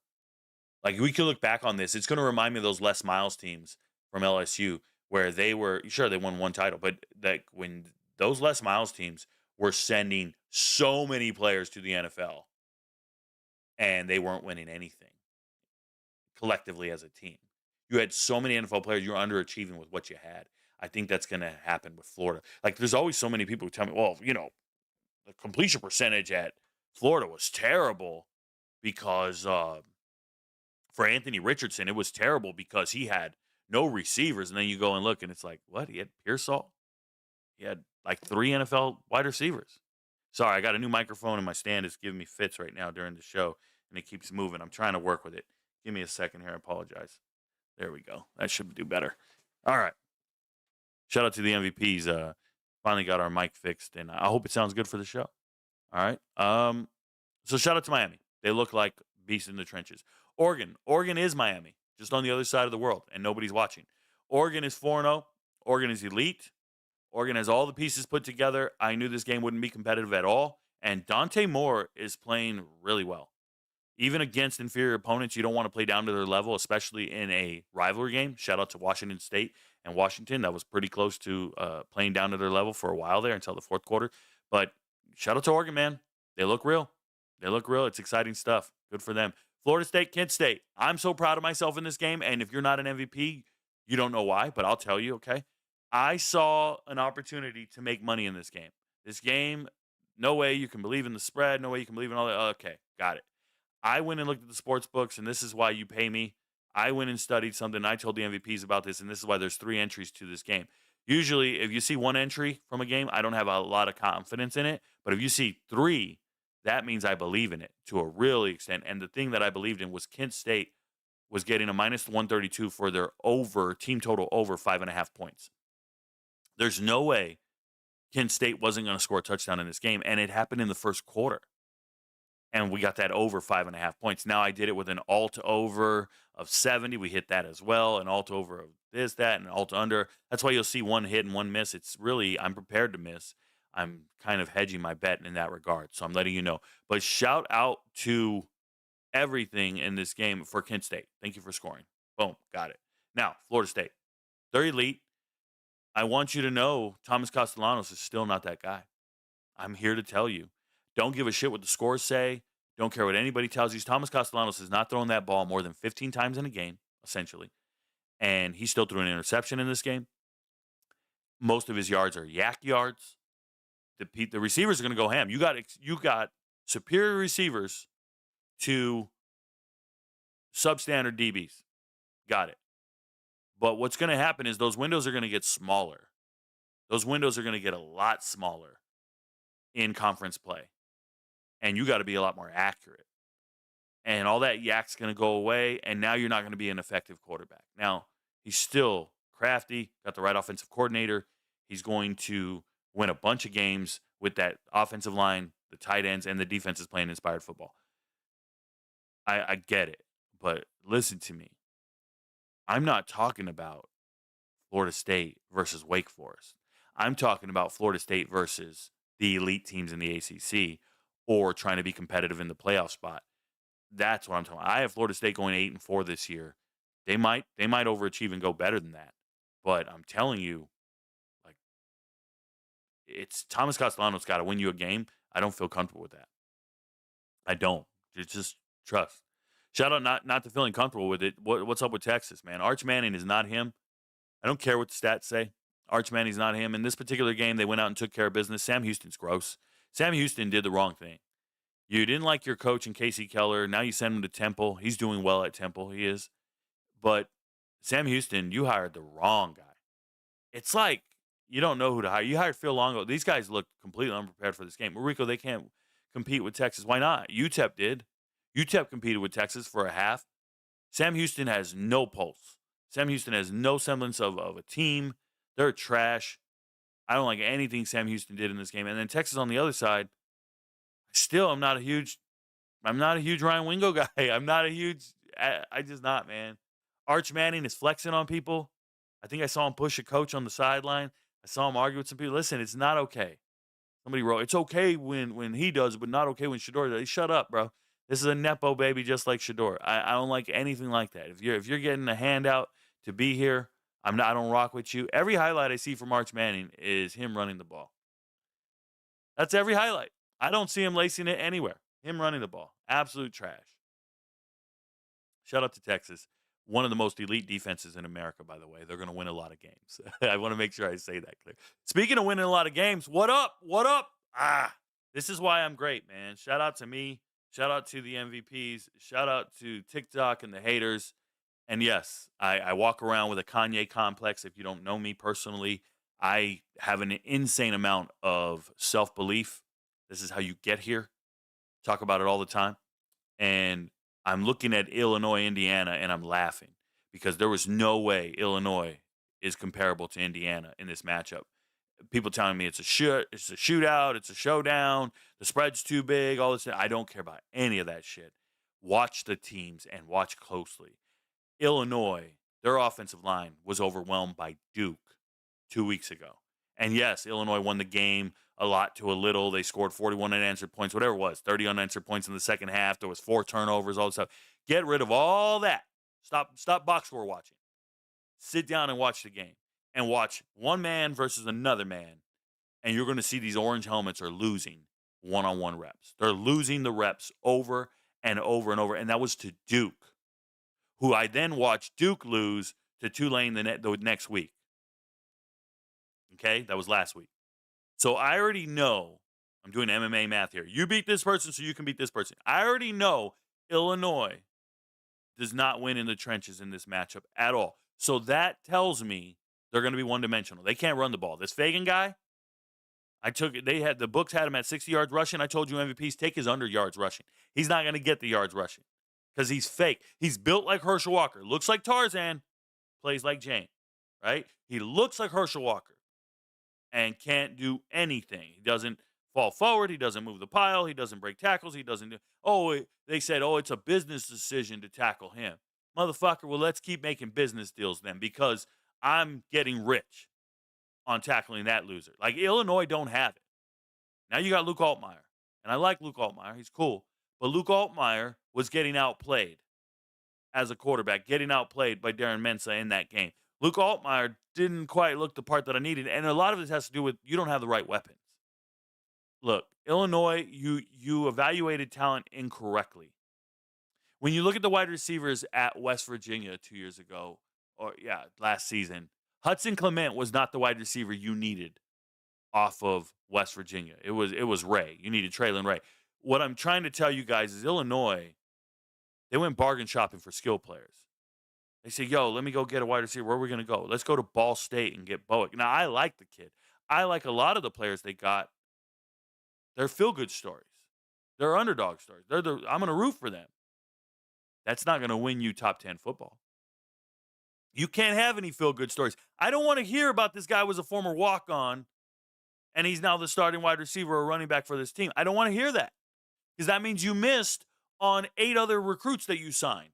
Speaker 2: Like, we can look back on this. It's going to remind me of those Les Miles teams from LSU where they were, sure, they won 1 title, but like when those Les Miles teams were sending so many players to the NFL and they weren't winning anything collectively as a team. You had so many NFL players, you were underachieving with what you had. I think that's going to happen with Florida. Like, there's always so many people who tell me, well, you know, the completion percentage at Florida was terrible because for Anthony Richardson, it was terrible because he had no receivers. And then you go and look, and it's like, what? He had Pearsall? He had like 3 NFL wide receivers. Sorry, I got a new microphone, and my stand is giving me fits right now during the show, and it keeps moving. I'm trying to work with it. Give me a second here. I apologize. There we go. That should do better. All right. Shout out to the MVPs. Finally got our mic fixed, and I hope it sounds good for the show. All right. So shout out to Miami. They look like beasts in the trenches. Oregon. Oregon is Miami, just on the other side of the world, and nobody's watching. Oregon is 4-0. Oregon is elite. Oregon has all the pieces put together. I knew this game wouldn't be competitive at all. And Dante Moore is playing really well. Even against inferior opponents, you don't want to play down to their level, especially in a rivalry game. Shout out to Washington State and Washington. That was pretty close to playing down to their level for a while there until the fourth quarter. But shout out to Oregon, man. They look real. They look real. It's exciting stuff. Good for them. Florida State, Kent State. I'm so proud of myself in this game. And if you're not an MVP, you don't know why, but I'll tell you, okay? I saw an opportunity to make money in this game. This game, no way you can believe in the spread. No way you can believe in all that. Okay, got it. I went and looked at the sports books, and this is why you pay me. I went and studied something. I told the MVPs about this, and this is why there's 3 entries to this game. Usually, if you see 1 entry from a game, I don't have a lot of confidence in it. But if you see 3, that means I believe in it to a really extent. And the thing that I believed in was Kent State was getting a minus 132 for their team total over 5.5 points. There's no way Kent State wasn't going to score a touchdown in this game, and it happened in the first quarter. And we got that over 5.5 points. Now I did it with an alt over of 70. We hit that as well. An alt over of this, that, and an alt under. That's why you'll see 1 hit and 1 miss. It's really, I'm prepared to miss. I'm kind of hedging my bet in that regard. So I'm letting you know. But shout out to everything in this game for Kent State. Thank you for scoring. Boom. Got it. Now, Florida State. They're elite. I want you to know Thomas Castellanos is still not that guy. I'm here to tell you. Don't give a shit what the scores say. Don't care what anybody tells you. Thomas Castellanos has not thrown that ball more than 15 times in a game, essentially. And he still threw an interception in this game. Most of his yards are yak yards. The receivers are going to go ham. You got superior receivers to substandard DBs. Got it. But what's going to happen is those windows are going to get smaller. Those windows are going to get a lot smaller in conference play. And you got to be a lot more accurate. And all that yak's going to go away, and now you're not going to be an effective quarterback. Now, he's still crafty, got the right offensive coordinator. He's going to win a bunch of games with that offensive line, the tight ends, and the defense is playing inspired football. I get it, but listen to me. I'm not talking about Florida State versus Wake Forest. I'm talking about Florida State versus the elite teams in the ACC or trying to be competitive in the playoff spot. That's what I'm talking about. I have Florida State going 8-4 this year. They might overachieve and go better than that. But I'm telling you, like, it's Thomas Castellanos got to win you a game. I don't feel comfortable with that. I don't. Just trust. Shout out not to feeling comfortable with it. What's up with Texas, man? Arch Manning is not him. I don't care what the stats say. Arch Manning's not him. In this particular game, they went out and took care of business. Sam Houston's gross. Sam Houston did the wrong thing. You didn't like your coach in Casey Keller. Now you send him to Temple. He's doing well at Temple. He is. But Sam Houston, you hired the wrong guy. It's like you don't know who to hire. You hired Phil Longo. These guys look completely unprepared for this game. Rico, they can't compete with Texas. Why not? UTEP did. UTEP competed with Texas for a half. Sam Houston has no pulse. Sam Houston has no semblance of a team. They're trash. I don't like anything Sam Houston did in this game. And then Texas on the other side, still I'm not a huge Ryan Wingo guy. I just not, man. Arch Manning is flexing on people. I think I saw him push a coach on the sideline. I saw him argue with some people. Listen, it's not okay. Somebody wrote, it's okay when he does, but not okay when Shador does. Shut up, bro. This is a Nepo baby just like Shador. I don't like anything like that. If you're getting a handout to be here, I don't rock with you. Every highlight I see from Arch Manning is him running the ball. That's every highlight. I don't see him lacing it anywhere. Him running the ball. Absolute trash. Shout out to Texas. One of the most elite defenses in America, by the way. They're going to win a lot of games. I want to make sure I say that clear. Speaking of winning a lot of games, what up? What up? This is why I'm great, man. Shout out to me. Shout out to the MVPs. Shout out to TikTok and the haters. And yes, I walk around with a Kanye complex. If you don't know me personally, I have an insane amount of self-belief. This is how you get here. Talk about it all the time. And I'm looking at Illinois, Indiana, and I'm laughing because there was no way Illinois is comparable to Indiana in this matchup. People telling me it's a shootout, it's a showdown, the spread's too big, all this. I don't care about any of that shit. watch the teams and watch closely. Illinois, their offensive line was overwhelmed by Duke 2 weeks ago. And yes, Illinois won the game a lot to a little. They scored 41 unanswered points, whatever it was, 30 unanswered points in the second half. There was 4 turnovers, all this stuff. Get rid of all that. Stop box score watching. Sit down and watch the game and watch one man versus another man. And you're going to see these orange helmets are losing one-on-one reps. They're losing the reps over and over and over. And that was to Duke, who I then watched Duke lose to Tulane the next week. Okay? That was last week. So I already know, I'm doing MMA math here. You beat this person so you can beat this person. I already know Illinois does not win in the trenches in this matchup at all. So that tells me they're going to be one-dimensional. They can't run the ball. This Fagan guy, the books had him at 60 yards rushing. I told you MVPs, take his under yards rushing. He's not going to get the yards rushing because he's fake. He's built like Herschel Walker. Looks like Tarzan, plays like Jane, right? He looks like Herschel Walker and can't do anything. He doesn't fall forward. He doesn't move the pile. He doesn't break tackles. He doesn't do, they said, it's a business decision to tackle him. Motherfucker, well, let's keep making business deals then because I'm getting rich on tackling that loser. Like, Illinois don't have it. Now you got Luke Altmaier. And I like Luke Altmaier. He's cool. But Luke Altmaier was getting outplayed as a quarterback, getting outplayed by Darren Mensah in that game. Luke Altmaier didn't quite look the part that I needed. And a lot of this has to do with you don't have the right weapons. Look, Illinois, you evaluated talent incorrectly. When you look at the wide receivers at West Virginia 2 years ago, last season, Hudson Clement was not the wide receiver you needed off of West Virginia. It was Ray. You needed Traylon Ray. What I'm trying to tell you guys is Illinois, they went bargain shopping for skill players. They say, let me go get a wide receiver. Where are we going to go? Let's go to Ball State and get Bowick. Now, I like the kid. I like a lot of the players they got. They're feel-good stories. They're underdog stories. I'm going to root for them. That's not going to win you top 10 football. You can't have any feel-good stories. I don't want to hear about this guy was a former walk-on and he's now the starting wide receiver or running back for this team. I don't want to hear that because that means you missed on 8 other recruits that you signed.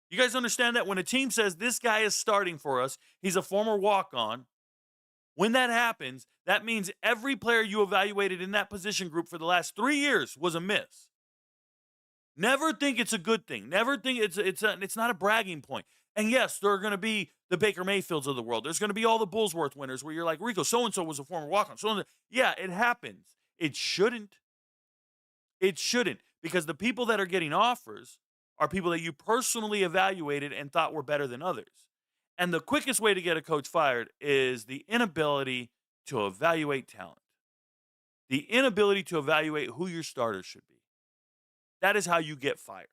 Speaker 2: You guys understand that when a team says this guy is starting for us, he's a former walk-on, when that happens, that means every player you evaluated in that position group for the last 3 years was a miss. Never think it's a good thing. Never think it's not a bragging point. And yes, there are going to be the Baker Mayfields of the world. There's going to be all the Bullsworth winners where you're like, Rico, so-and-so was a former walk-on. Yeah, it happens. It shouldn't. It shouldn't. Because the people that are getting offers are people that you personally evaluated and thought were better than others. And the quickest way to get a coach fired is the inability to evaluate talent. The inability to evaluate who your starters should be. That is how you get fired.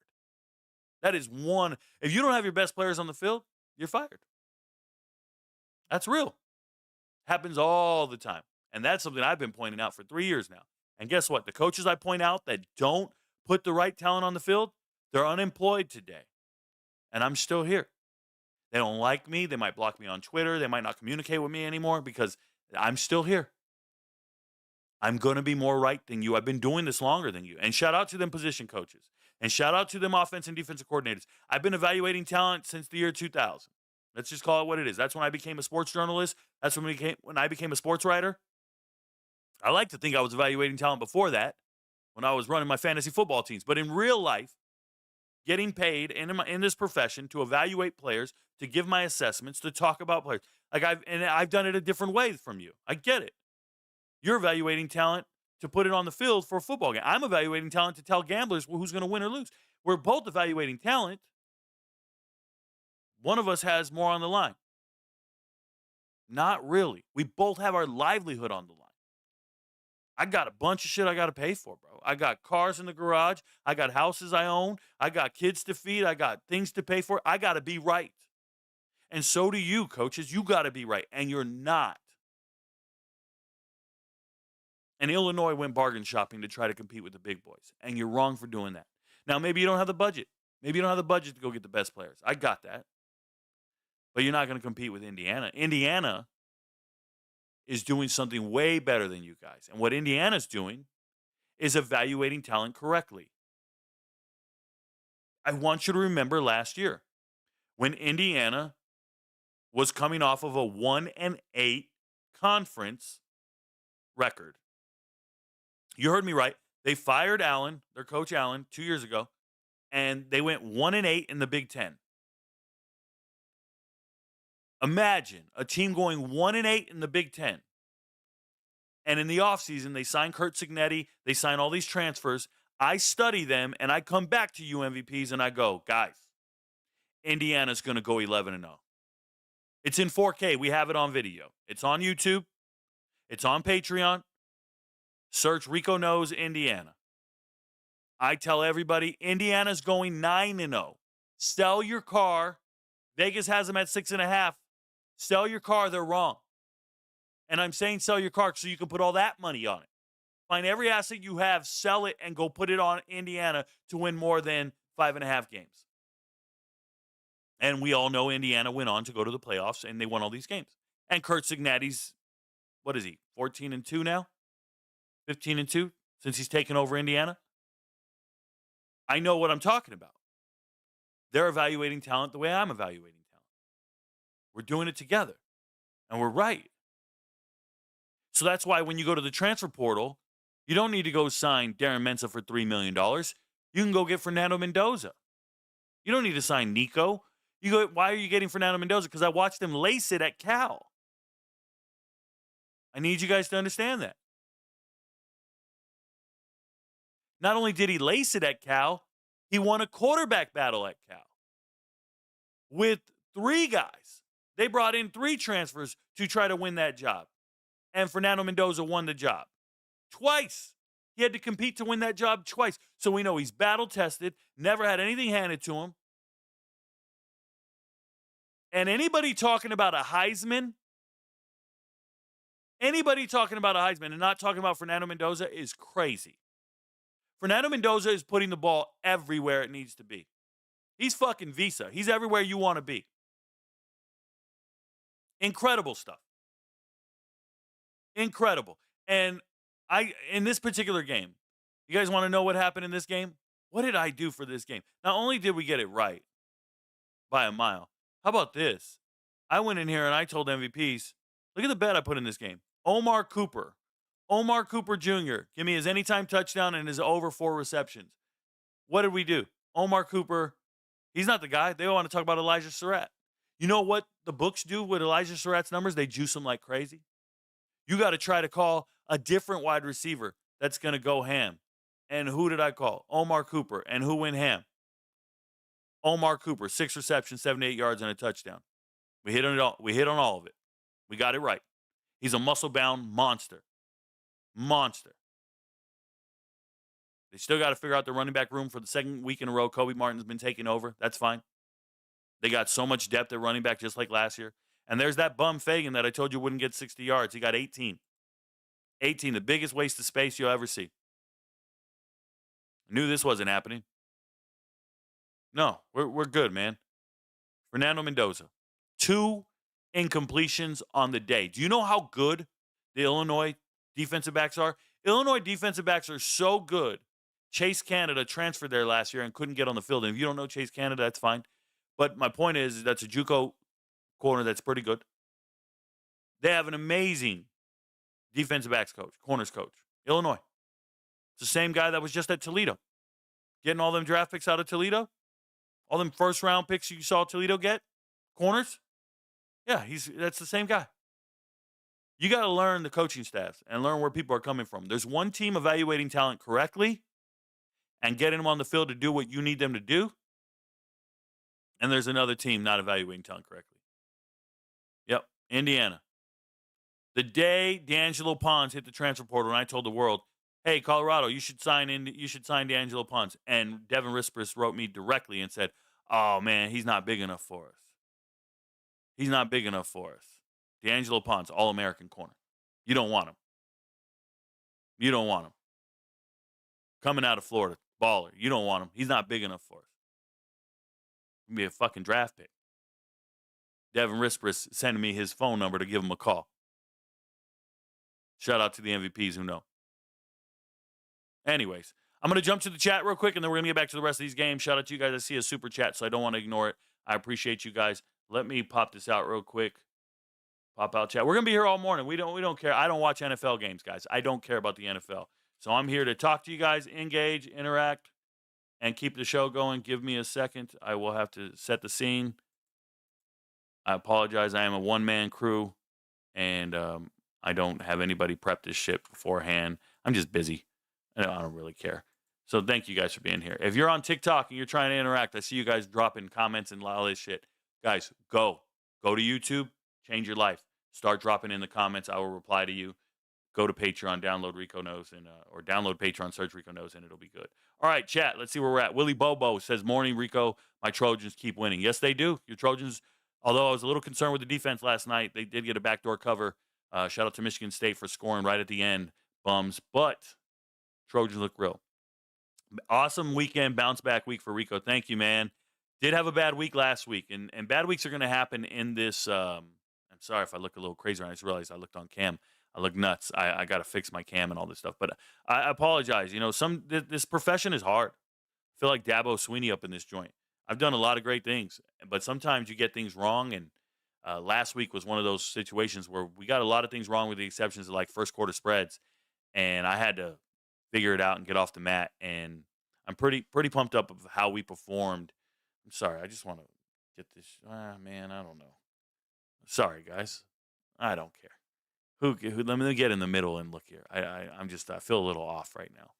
Speaker 2: That is one. If you don't have your best players on the field, you're fired. That's real. Happens all the time. And that's something I've been pointing out for 3 years now. And guess what? The coaches I point out that don't put the right talent on the field, they're unemployed today. And I'm still here. They don't like me. They might block me on Twitter. They might not communicate with me anymore because I'm still here. I'm going to be more right than you. I've been doing this longer than you. And shout out to them position coaches. And shout out to them offense and defensive coordinators. I've been evaluating talent since the year 2000. Let's just call it what it is. That's when I became a sports journalist. That's when I became a sports writer. I like to think I was evaluating talent before that when I was running my fantasy football teams. But in real life, getting paid in this profession to evaluate players, to give my assessments, to talk about players. I've done it a different way from you. I get it. You're evaluating talent to put it on the field for a football game. I'm evaluating talent to tell gamblers who's going to win or lose. We're both evaluating talent. One of us has more on the line. Not really. We both have our livelihood on the line. I got a bunch of shit I got to pay for, bro. I got cars in the garage. I got houses I own. I got kids to feed. I got things to pay for. I got to be right. And so do you, coaches. You got to be right. And you're not. And Illinois went bargain shopping to try to compete with the big boys. And you're wrong for doing that. Now, maybe you don't have the budget. Maybe you don't have the budget to go get the best players. I got that. But you're not going to compete with Indiana. Indiana is doing something way better than you guys. And what Indiana's doing is evaluating talent correctly. I want you to remember last year when Indiana was coming off of a 1-8 conference record. You heard me right. They fired Allen, their coach Allen, 2 years ago, and they went 1-8 in the Big Ten. Imagine a team going 1-8 in the Big Ten. And in the offseason, they sign Curt Cignetti, they sign all these transfers. I study them, and I come back to you MVPs, and I go, guys, Indiana's going to go 11-0. It's in 4K. We have it on video. It's on YouTube. It's on Patreon. Search RicoKnows Indiana. I tell everybody, Indiana's going 9-0. Sell your car. Vegas has them at 6.5. Sell your car. They're wrong. And I'm saying sell your car so you can put all that money on it. Find every asset you have, sell it, and go put it on Indiana to win more than 5.5 games. And we all know Indiana went on to go to the playoffs, and they won all these games. And Curt Cignetti's, what is he, 14-2 now? 15-2 since he's taken over Indiana? I know what I'm talking about. They're evaluating talent the way I'm evaluating talent. We're doing it together, and we're right. So that's why when you go to the transfer portal, you don't need to go sign Darren Mensah for $3 million. You can go get Fernando Mendoza. You don't need to sign Nico. You go, why are you getting Fernando Mendoza? Because I watched him lace it at Cal. I need you guys to understand that. Not only did he lace it at Cal, he won a quarterback battle at Cal with 3 guys. They brought in 3 transfers to try to win that job. And Fernando Mendoza won the job twice. He had to compete to win that job twice. So we know he's battle-tested, never had anything handed to him. And anybody talking about a Heisman, and not talking about Fernando Mendoza is crazy. Fernando Mendoza is putting the ball everywhere it needs to be. He's fucking Visa. He's everywhere you want to be. Incredible stuff. Incredible. And in this particular game, you guys want to know what happened in this game? What did I do for this game? Not only did we get it right by a mile, how about this? I went in here and I told MVPs, look at the bet I put in this game. Omar Cooper Jr., give me his anytime touchdown and his over 4 receptions. What did we do? Omar Cooper, he's not the guy. They want to talk about Elijah Surratt. You know what the books do with Elijah Surratt's numbers? They juice him like crazy. You got to try to call a different wide receiver that's going to go ham. And who did I call? Omar Cooper. And who went ham? Omar Cooper, 6 receptions, 78 yards, and a touchdown. We hit on it all. We hit on all of it. We got it right. He's a muscle-bound monster. They still got to figure out the running back room for the second week in a row. Kobe Martin's been taking over. That's fine. They got so much depth at running back just like last year. And there's that bum Fagan that I told you wouldn't get 60 yards. He got 18. 18, the biggest waste of space you'll ever see. I knew this wasn't happening. No, we're good, man. Fernando Mendoza. 2 incompletions on the day. Do you know how good the Illinois defensive backs are? Illinois defensive backs are so good. Chase Canada transferred there last year and couldn't get on the field. And if you don't know Chase Canada, that's fine. But my point is that's a JUCO corner that's pretty good. They have an amazing defensive backs coach, corners coach. Illinois. It's the same guy that was just at Toledo. Getting all them draft picks out of Toledo. All them first-round picks you saw Toledo get. Corners. Yeah, that's the same guy. You got to learn the coaching staffs and learn where people are coming from. There's one team evaluating talent correctly and getting them on the field to do what you need them to do. And there's another team not evaluating talent correctly. Yep, Indiana. The day D'Angelo Pons hit the transfer portal, and I told the world, hey, Colorado, you should sign D'Angelo Pons. And Devin Rispers wrote me directly and said, oh, man, he's not big enough for us. He's not big enough for us. D'Angelo Pons, All-American corner. You don't want him. You don't want him. Coming out of Florida, baller. You don't want him. He's not big enough for us. He'll be a fucking draft pick. Devin Rispers sending me his phone number to give him a call. Shout out to the MVPs who know. Anyways, I'm going to jump to the chat real quick, and then we're going to get back to the rest of these games. Shout out to you guys. I see a super chat, so I don't want to ignore it. I appreciate you guys. Let me pop this out real quick. Pop out chat. We're going to be here all morning. We don't care. I don't watch NFL games, guys. I don't care about the NFL. So I'm here to talk to you guys, engage, interact, and keep the show going. Give me a second. I will have to set the scene. I apologize. I am a one-man crew, and I don't have anybody prep this shit beforehand. I'm just busy. I don't really care. So thank you guys for being here. If you're on TikTok and you're trying to interact, I see you guys dropping comments and all this shit. Guys, go to YouTube, change your life. Start dropping in the comments. I will reply to you. Go to Patreon, download RicoKnows, and or download Patreon, search RicoKnows, and it'll be good. All right, chat. Let's see where we're at. Willie Bobo says, "Morning, Rico. My Trojans keep winning." Yes, they do. Your Trojans. Although I was a little concerned with the defense last night, they did get a backdoor cover. Shout out to Michigan State for scoring right at the end. Bums, but Trojans look real. Awesome weekend, bounce back week for Rico. Thank you, man. Did have a bad week last week, and bad weeks are going to happen in this. I'm sorry if I look a little crazy. I just realized I looked on cam. I look nuts. I got to fix my cam and all this stuff, but I apologize. You know, this profession is hard. I feel like Dabo Sweeney up in this joint. I've done a lot of great things, but sometimes you get things wrong, and last week was one of those situations where we got a lot of things wrong with the exceptions of like first quarter spreads, and I had to figure it out and get off the mat, and I'm pretty pumped up of how we performed. I'm sorry. I just want to get this. Man, I don't know. Sorry, guys. I don't care. Let me get in the middle and look here. I feel a little off right now.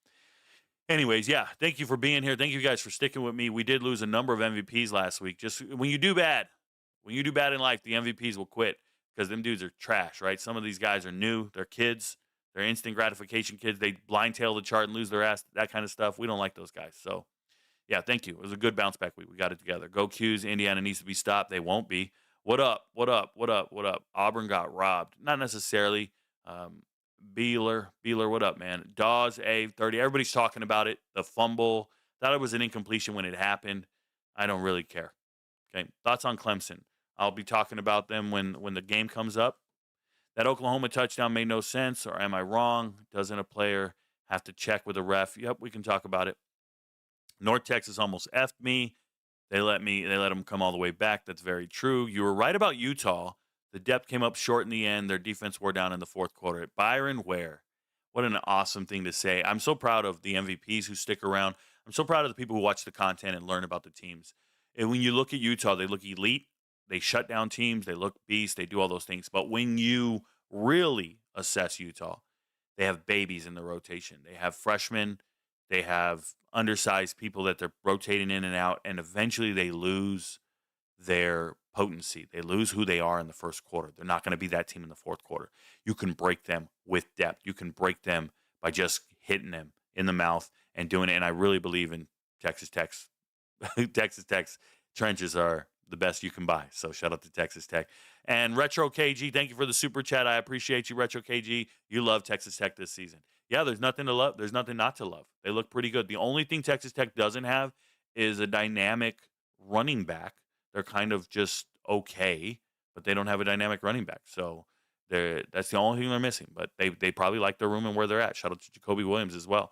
Speaker 2: Anyways, yeah, thank you for being here. Thank you guys for sticking with me. We did lose a number of MVPs last week. Just when you do bad in life, the MVPs will quit because them dudes are trash, right? Some of these guys are new. They're kids. They're instant gratification kids. They blind tail the chart and lose their ass, that kind of stuff. We don't like those guys. So, yeah, thank you. It was a good bounce back week. We got it together. Go Qs. Indiana needs to be stopped. They won't be. What up? Auburn got robbed. Not necessarily. Beeler, what up, man? Dawes, A30. Everybody's talking about it. The fumble. Thought it was an incompletion when it happened. I don't really care. Okay. Thoughts on Clemson? I'll be talking about them when the game comes up. That Oklahoma touchdown made no sense, or am I wrong? Doesn't a player have to check with a ref? Yep, we can talk about it. North Texas almost effed me. They let them come all the way back. That's very true. You were right about Utah. The depth came up short in the end. Their defense wore down in the fourth quarter. Byron Ware. What an awesome thing to say. I'm so proud of the MVPs who stick around. I'm so proud of the people who watch the content and learn about the teams. And when you look at Utah, they look elite. They shut down teams. They look beast. They do all those things. But when you really assess Utah, they have babies in the rotation. They have freshmen. They have undersized people that they're rotating in and out. And eventually they lose their potency. They lose who they are in the first quarter. They're not going to be that team in the fourth quarter. You can break them with depth. You can break them by just hitting them in the mouth and doing it. And I really believe in Texas Tech's. Texas Tech's trenches are the best you can buy. So shout out to Texas Tech. And Retro KG, thank you for the super chat. I appreciate you, Retro KG. You love Texas Tech this season. Yeah, there's nothing to love. There's nothing not to love. They look pretty good. The only thing Texas Tech doesn't have is a dynamic running back. They're kind of just okay, but they don't have a dynamic running back. So that's the only thing they're missing. But they probably like their room and where they're at. Shout out to Jacoby Williams as well.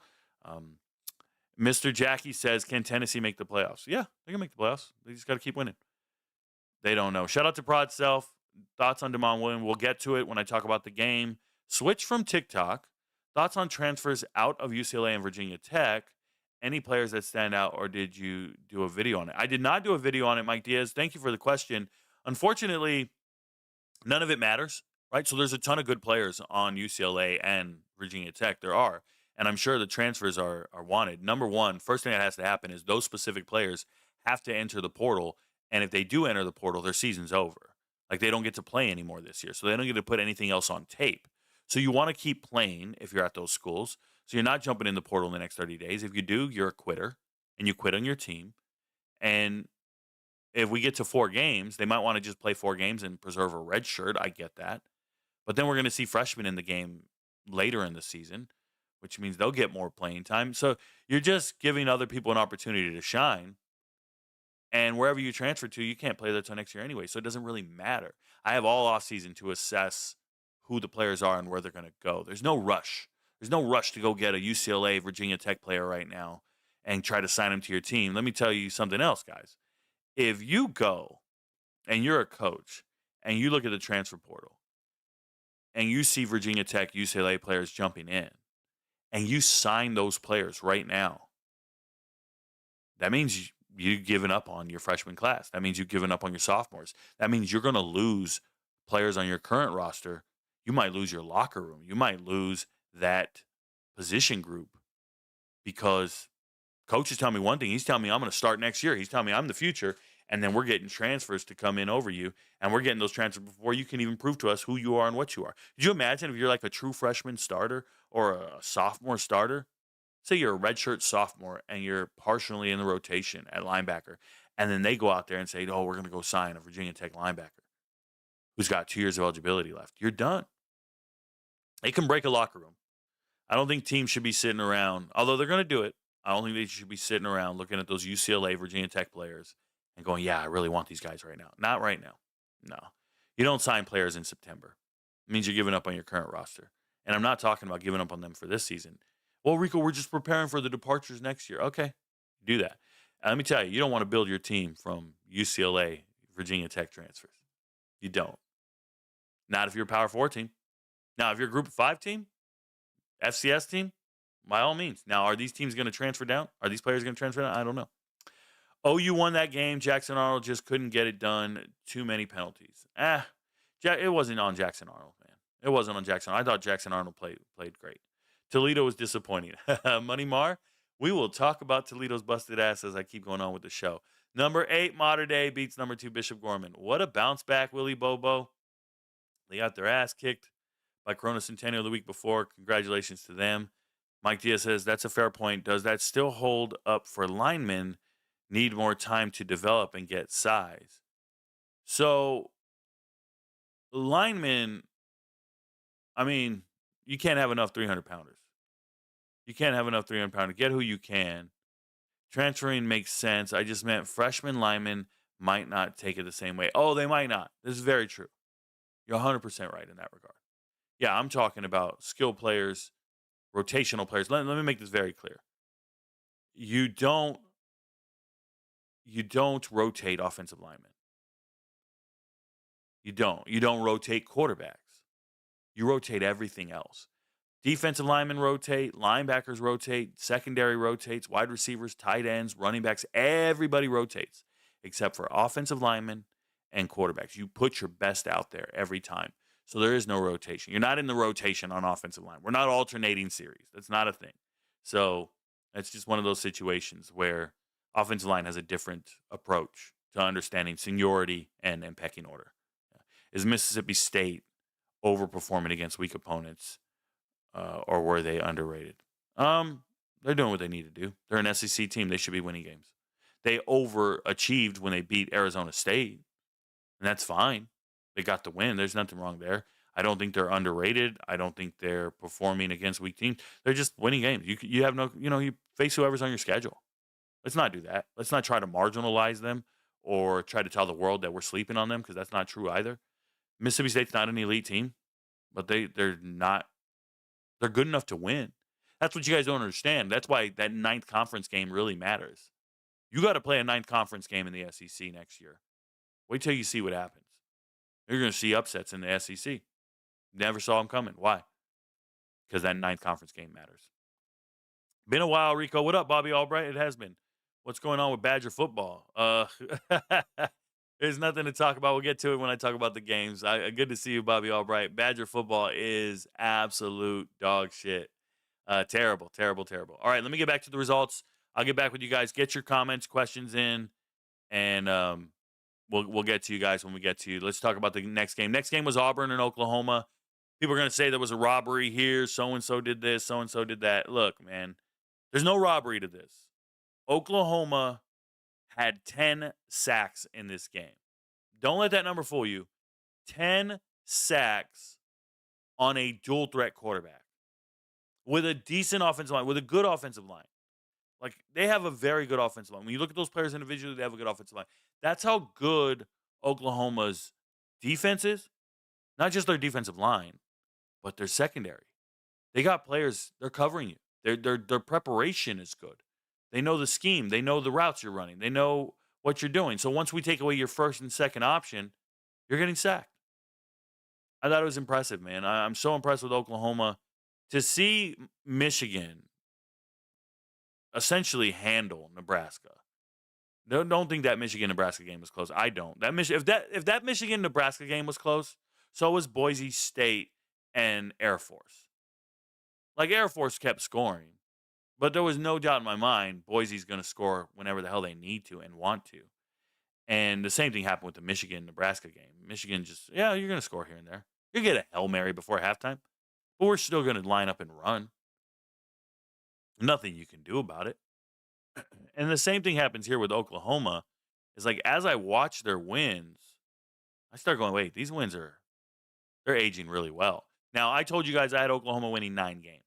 Speaker 2: Mr. Jackie says, can Tennessee make the playoffs? Yeah, they can make the playoffs. They just got to keep winning. They don't know. Shout out to Prod Self. Thoughts on DeMond Williams? We'll get to it when I talk about the game. Switch from TikTok. Thoughts on transfers out of UCLA and Virginia Tech. Any players that stand out, or did you do a video on it? I did not do a video on it, Mike Diaz. Thank you for the question. Unfortunately, none of it matters, right? So there's a ton of good players on UCLA and Virginia Tech. There are. And I'm sure the transfers are wanted. Number one, first thing that has to happen is those specific players have to enter the portal. And if they do enter the portal, their season's over. Like, they don't get to play anymore this year. So they don't get to put anything else on tape. So you want to keep playing if you're at those schools. So you're not jumping in the portal in the next 30 days. If you do, you're a quitter, and you quit on your team. And if we get to 4 games, they might want to just play 4 games and preserve a red shirt. I get that. But then we're going to see freshmen in the game later in the season, which means they'll get more playing time. So you're just giving other people an opportunity to shine. And wherever you transfer to, you can't play there till next year anyway. So it doesn't really matter. I have all offseason to assess who the players are and where they're going to go. There's no rush. There's no rush to go get a UCLA, Virginia Tech player right now and try to sign him to your team. Let me tell you something else, guys. If you go and you're a coach and you look at the transfer portal and you see Virginia Tech, UCLA players jumping in and you sign those players right now, that means you've given up on your freshman class. That means you've given up on your sophomores. That means you're going to lose players on your current roster. You might lose your locker room. You might lose that position group because coach is telling me one thing. He's telling me I'm going to start next year. He's telling me I'm the future. And then we're getting transfers to come in over you. And we're getting those transfers before you can even prove to us who you are and what you are. Could you imagine if you're like a true freshman starter or a sophomore starter? Say you're a redshirt sophomore and you're partially in the rotation at linebacker. And then they go out there and say, oh, we're going to go sign a Virginia Tech linebacker who's got 2 years of eligibility left. You're done. It can break a locker room. I don't think teams should be sitting around, although they're going to do it. I don't think they should be sitting around looking at those UCLA, Virginia Tech players and going, yeah, I really want these guys right now. Not right now. No. You don't sign players in September. It means you're giving up on your current roster. And I'm not talking about giving up on them for this season. Well, Rico, we're just preparing for the departures next year. Okay, do that. And let me tell you, you don't want to build your team from UCLA, Virginia Tech transfers. You don't. Not if you're a Power 4 team. Now, if you're a Group of 5 team, FCS team, by all means. Now, are these teams going to transfer down? Are these players going to transfer down? I don't know. OU won that game. Jackson Arnold just couldn't get it done. Too many penalties. It wasn't on Jackson Arnold, man. It wasn't on Jackson. I thought Jackson Arnold played great. Toledo was disappointing. Money Mar, we will talk about Toledo's busted ass as I keep going on with the show. Number 8, Mater Dei beats number 2, Bishop Gorman. What a bounce back, Willie Bobo. They got their ass kicked by Corona Centennial the week before. Congratulations to them. Mike Diaz says, that's a fair point. Does that still hold up for linemen? Need more time to develop and get size. So, linemen, I mean, you can't have enough 300-pounders. You can't have enough 300-pounders. Get who you can. Transferring makes sense. I just meant freshman linemen might not take it the same way. Oh, they might not. This is very true. You're 100% right in that regard. Yeah, I'm talking about skill players, rotational players. Let me make this very clear. You don't rotate offensive linemen. You don't rotate quarterbacks. You rotate everything else. Defensive linemen rotate, linebackers rotate, secondary rotates, wide receivers, tight ends, running backs. Everybody rotates except for offensive linemen and quarterbacks. You put your best out there every time. So there is no rotation. You're not in the rotation on offensive line. We're not alternating series. That's not a thing. So that's just one of those situations where offensive line has a different approach to understanding seniority and pecking order. Is Mississippi State overperforming against weak opponents, or were they underrated? They're doing what they need to do. They're an SEC team. They should be winning games. They overachieved when they beat Arizona State, and that's fine. They got the win. There's nothing wrong there. I don't think they're underrated. I don't think they're performing against weak teams. They're just winning games. You have no, you face whoever's on your schedule. Let's not do that. Let's not try to marginalize them or try to tell the world that we're sleeping on them because that's not true either. Mississippi State's not an elite team, but they're not. They're good enough to win. That's what you guys don't understand. That's why that 9th conference game really matters. You got to play a 9th conference game in the SEC next year. Wait till you see what happens. You're going to see upsets in the SEC. Never saw them coming. Why? Because that 9th conference game matters. Been a while, Rico. What up, Bobby Albright? It has been. What's going on with Badger football? There's nothing to talk about. We'll get to it when I talk about the games. Good to see you, Bobby Albright. Badger football is absolute dog shit. Terrible, terrible, terrible. All right, let me get back to the results. I'll get back with you guys. Get your comments, questions in, and we'll get to you guys when we get to you. Let's talk about the next game. Next game was Auburn and Oklahoma. People are going to say there was a robbery here. So-and-so did this. So-and-so did that. Look, man, there's no robbery to this. Oklahoma had 10 sacks in this game. Don't let that number fool you. 10 sacks on a dual threat quarterback with a decent offensive line, with a good offensive line. Like, they have a very good offensive line. When you look at those players individually, they have a good offensive line. That's how good Oklahoma's defense is. Not just their defensive line, but their secondary. They got players, they're covering you. Their preparation is good. They know the scheme, they know the routes you're running, they know what you're doing. So once we take away your first and second option, you're getting sacked. I thought it was impressive, man. I'm so impressed with Oklahoma to see Michigan essentially handle Nebraska. Don't think that Michigan Nebraska game was close. I don't. If that Michigan Nebraska game was close, so was Boise State and Air Force. Like Air Force kept scoring, but there was no doubt in my mind Boise's going to score whenever the hell they need to and want to. And the same thing happened with the Michigan Nebraska game. Michigan just, yeah, you're going to score here and there. You get a Hail Mary before halftime, but we're still going to line up and run. Nothing you can do about it. And the same thing happens here with Oklahoma. Is like as I watch their wins, I start going, wait, these wins they're aging really well. Now, I told you guys I had Oklahoma winning 9 games.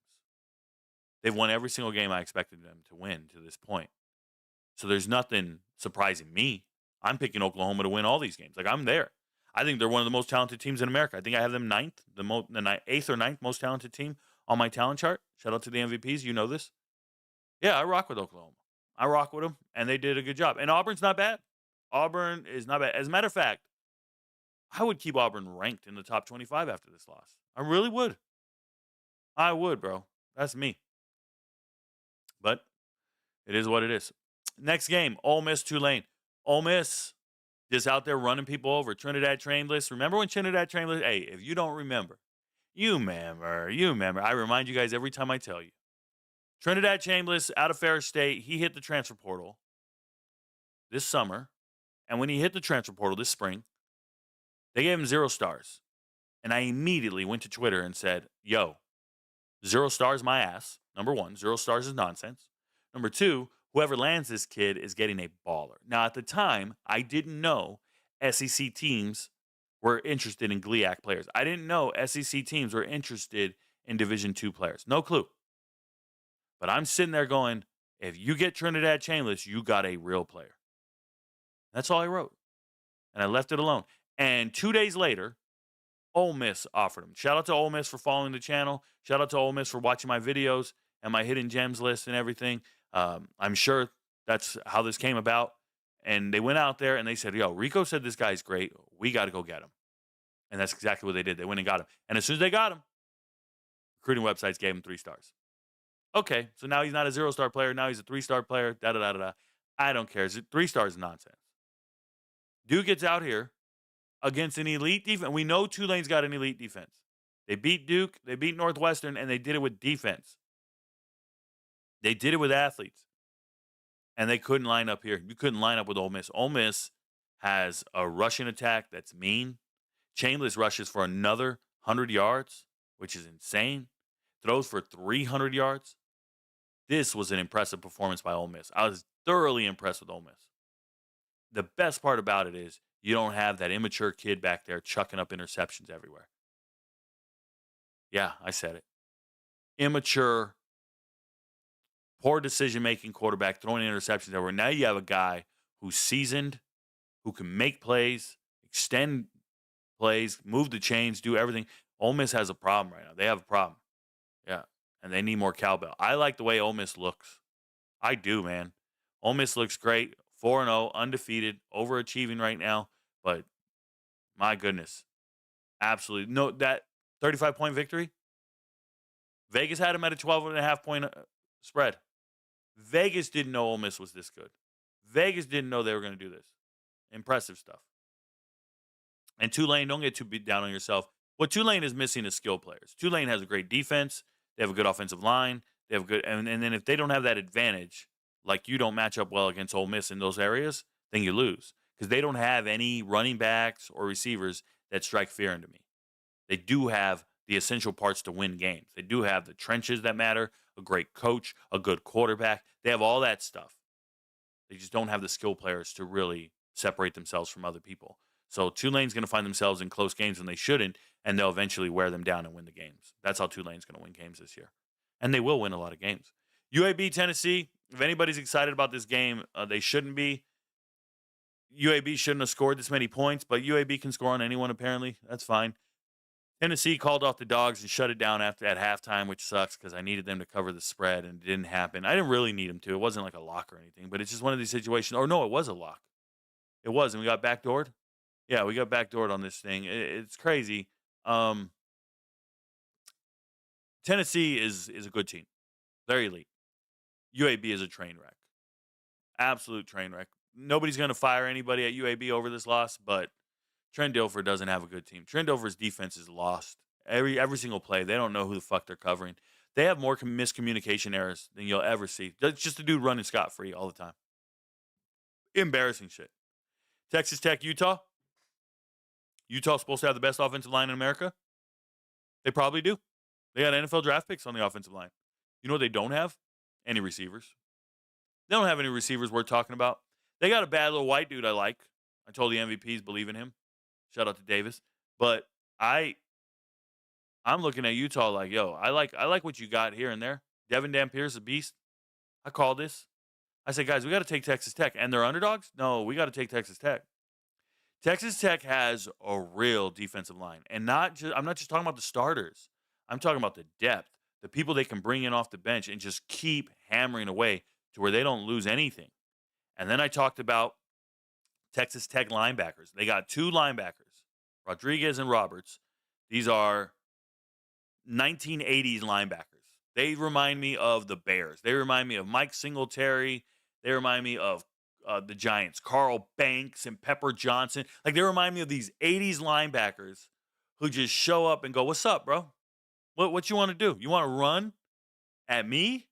Speaker 2: They've won every single game I expected them to win to this point. So there's nothing surprising me. I'm picking Oklahoma to win all these games. Like, I'm there. I think they're one of the most talented teams in America. I think I have them ninth, the 8th or 9th most talented team on my talent chart. Shout out to the MVPs. You know this. Yeah, I rock with Oklahoma. I rock with them, and they did a good job. And Auburn's not bad. Auburn is not bad. As a matter of fact, I would keep Auburn ranked in the top 25 after this loss. I really would. I would, bro. That's me. But it is what it is. Next game, Ole Miss, Tulane. Ole Miss just out there running people over. Trinidad Trainless. Remember when Trinidad Trainless? Hey, if you don't remember, you remember. I remind you guys every time I tell you. Trinidad Chambliss out of Ferris State, he hit the transfer portal this summer. And when he hit the transfer portal this spring, they gave him 0 stars. And I immediately went to Twitter and said, yo, 0 stars my ass. Number 1, 0 stars is nonsense. Number 2, whoever lands this kid is getting a baller. Now, at the time, I didn't know SEC teams were interested in GLIAC players. I didn't know SEC teams were interested in Division II players. No clue. But I'm sitting there going, if you get Trinidad Chainless, you got a real player. That's all I wrote. And I left it alone. And 2 days later, Ole Miss offered him. Shout out to Ole Miss for following the channel. Shout out to Ole Miss for watching my videos and my hidden gems list and everything. I'm sure that's how this came about. And they went out there and they said, yo, Rico said this guy's great. We got to go get him. And that's exactly what they did. They went and got him. And as soon as they got him, recruiting websites gave him 3 stars. Okay, so now he's not a 0-star player. Now he's a 3-star player. Da-da-da-da-da. I don't care. 3 stars is nonsense. Dude gets out here against an elite defense. We know Tulane's got an elite defense. They beat Duke. They beat Northwestern, and they did it with defense. They did it with athletes. And they couldn't line up here. You couldn't line up with Ole Miss. Ole Miss has a rushing attack that's mean. Chainless rushes for another 100 yards, which is insane. Throws for 300 yards. This was an impressive performance by Ole Miss. I was thoroughly impressed with Ole Miss. The best part about it is you don't have that immature kid back there chucking up interceptions everywhere. Yeah, I said it. Immature, poor decision-making quarterback throwing interceptions everywhere. Now you have a guy who's seasoned, who can make plays, extend plays, move the chains, do everything. Ole Miss has a problem right now. They have a problem. Yeah, and they need more cowbell. I like the way Ole Miss looks. I do, man. Ole Miss looks great. 4-0, undefeated, overachieving right now. But my goodness, absolutely. No, that 35-point victory, Vegas had them at a 12.5-point spread. Vegas didn't know Ole Miss was this good. Vegas didn't know they were going to do this. Impressive stuff. And Tulane, don't get too beat down on yourself. What Tulane is missing is skill players. Tulane has a great defense. They have a good offensive line. They have good, and then if they don't have that advantage, like you don't match up well against Ole Miss in those areas, then you lose. Because they don't have any running backs or receivers that strike fear into me. They do have the essential parts to win games. They do have the trenches that matter, a great coach, a good quarterback. They have all that stuff. They just don't have the skill players to really separate themselves from other people. So Tulane's going to find themselves in close games when they shouldn't, and they'll eventually wear them down and win the games. That's how Tulane's going to win games this year. And they will win a lot of games. UAB, Tennessee, if anybody's excited about this game, they shouldn't be. UAB shouldn't have scored this many points, but UAB can score on anyone apparently. That's fine. Tennessee called off the dogs and shut it down at halftime, which sucks because I needed them to cover the spread, and it didn't happen. I didn't really need them to. It wasn't like a lock or anything, but it's just one of these situations. Or no, it was a lock. It was, and we got backdoored. Yeah, we got backdoored on this thing. It's crazy. Um, Tennessee is a good team. They're elite. UAB is a train wreck. Absolute train wreck. Nobody's going to fire anybody at UAB over this loss, but Trent Dilfer doesn't have a good team. Trent Dilfer's defense is lost. Every single play, they don't know who the fuck they're covering. They have more miscommunication errors than you'll ever see. That's just a dude running scot-free all the time. Embarrassing shit. Texas Tech, Utah. Utah's supposed to have the best offensive line in America. They probably do. They got NFL draft picks on the offensive line. You know what they don't have? Any receivers. They don't have any receivers worth talking about. They got a bad little white dude I like. I told the MVPs believe in him. Shout out to Davis. But I'm looking at Utah like, yo, I like what you got here and there. Devin Dampier's a beast. I called this. I said, guys, we got to take Texas Tech. And they're underdogs? No, we got to take Texas Tech. Texas Tech has a real defensive line. And I'm not just talking about the starters. I'm talking about the depth, the people they can bring in off the bench and just keep hammering away to where they don't lose anything. And then I talked about Texas Tech linebackers. They got two linebackers, Rodriguez and Roberts. These are 1980s linebackers. They remind me of the Bears. They remind me of Mike Singletary. They remind me of the Giants, Carl Banks and Pepper Johnson. Like, they remind me of these 80s linebackers who just show up and go, what's up, bro? What you want to do? You want to run at me?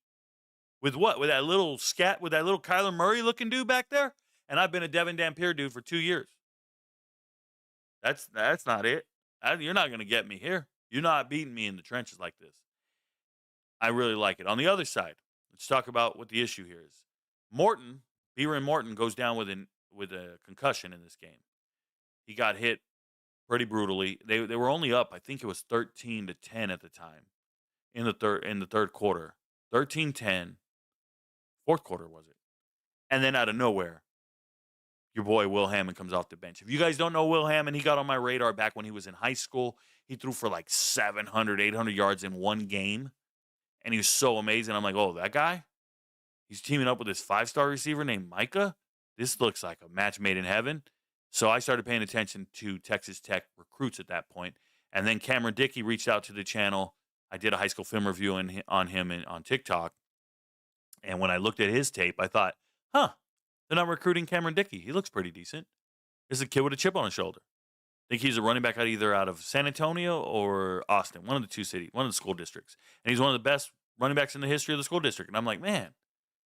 Speaker 2: With what? With that little Kyler Murray looking dude back there? And I've been a Devin Dampier dude for 2 years. That's not it. You're not going to get me here. You're not beating me in the trenches like this. I really like it. On the other side, let's talk about what the issue here is. Beerin Morton goes down with a concussion in this game. He got hit pretty brutally. They were only up, I think it was 13-10 at the time in the third quarter. 13-10. Fourth quarter, was it? And then out of nowhere, your boy Will Hammond comes off the bench. If you guys don't know Will Hammond, he got on my radar back when he was in high school. He threw for like 700, 800 yards in one game. And he was so amazing. I'm like, oh, that guy? He's teaming up with this 5-star receiver named Micah? This looks like a match made in heaven. So I started paying attention to Texas Tech recruits at that point. And then Cameron Dickey reached out to the channel. I did a high school film review on him on TikTok. And when I looked at his tape, I thought, they're not recruiting Cameron Dickey. He looks pretty decent. This is a kid with a chip on his shoulder. I think he's a running back either out of San Antonio or Austin, one of the two cities, one of the school districts. And he's one of the best running backs in the history of the school district. And I'm like, man,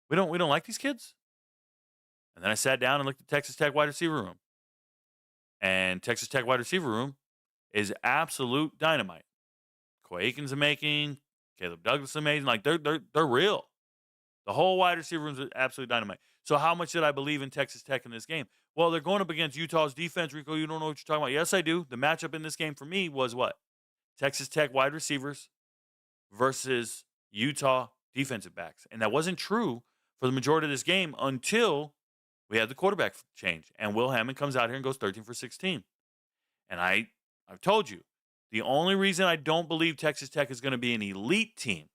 Speaker 2: we don't like these kids? And then I sat down and looked at Texas Tech wide receiver room. And Texas Tech wide receiver room is absolute dynamite. Coy Aiken's amazing. Caleb Douglas is amazing. Like, they're real. The whole wide receiver room is absolute dynamite. So how much did I believe in Texas Tech in this game? Well, they're going up against Utah's defense. Rico, you don't know what you're talking about. Yes, I do. The matchup in this game for me was what? Texas Tech wide receivers versus Utah defensive backs. And that wasn't true for the majority of this game until we had the quarterback change. And Will Hammond comes out here and goes 13 for 16. And I've told you, the only reason I don't believe Texas Tech is going to be an elite team,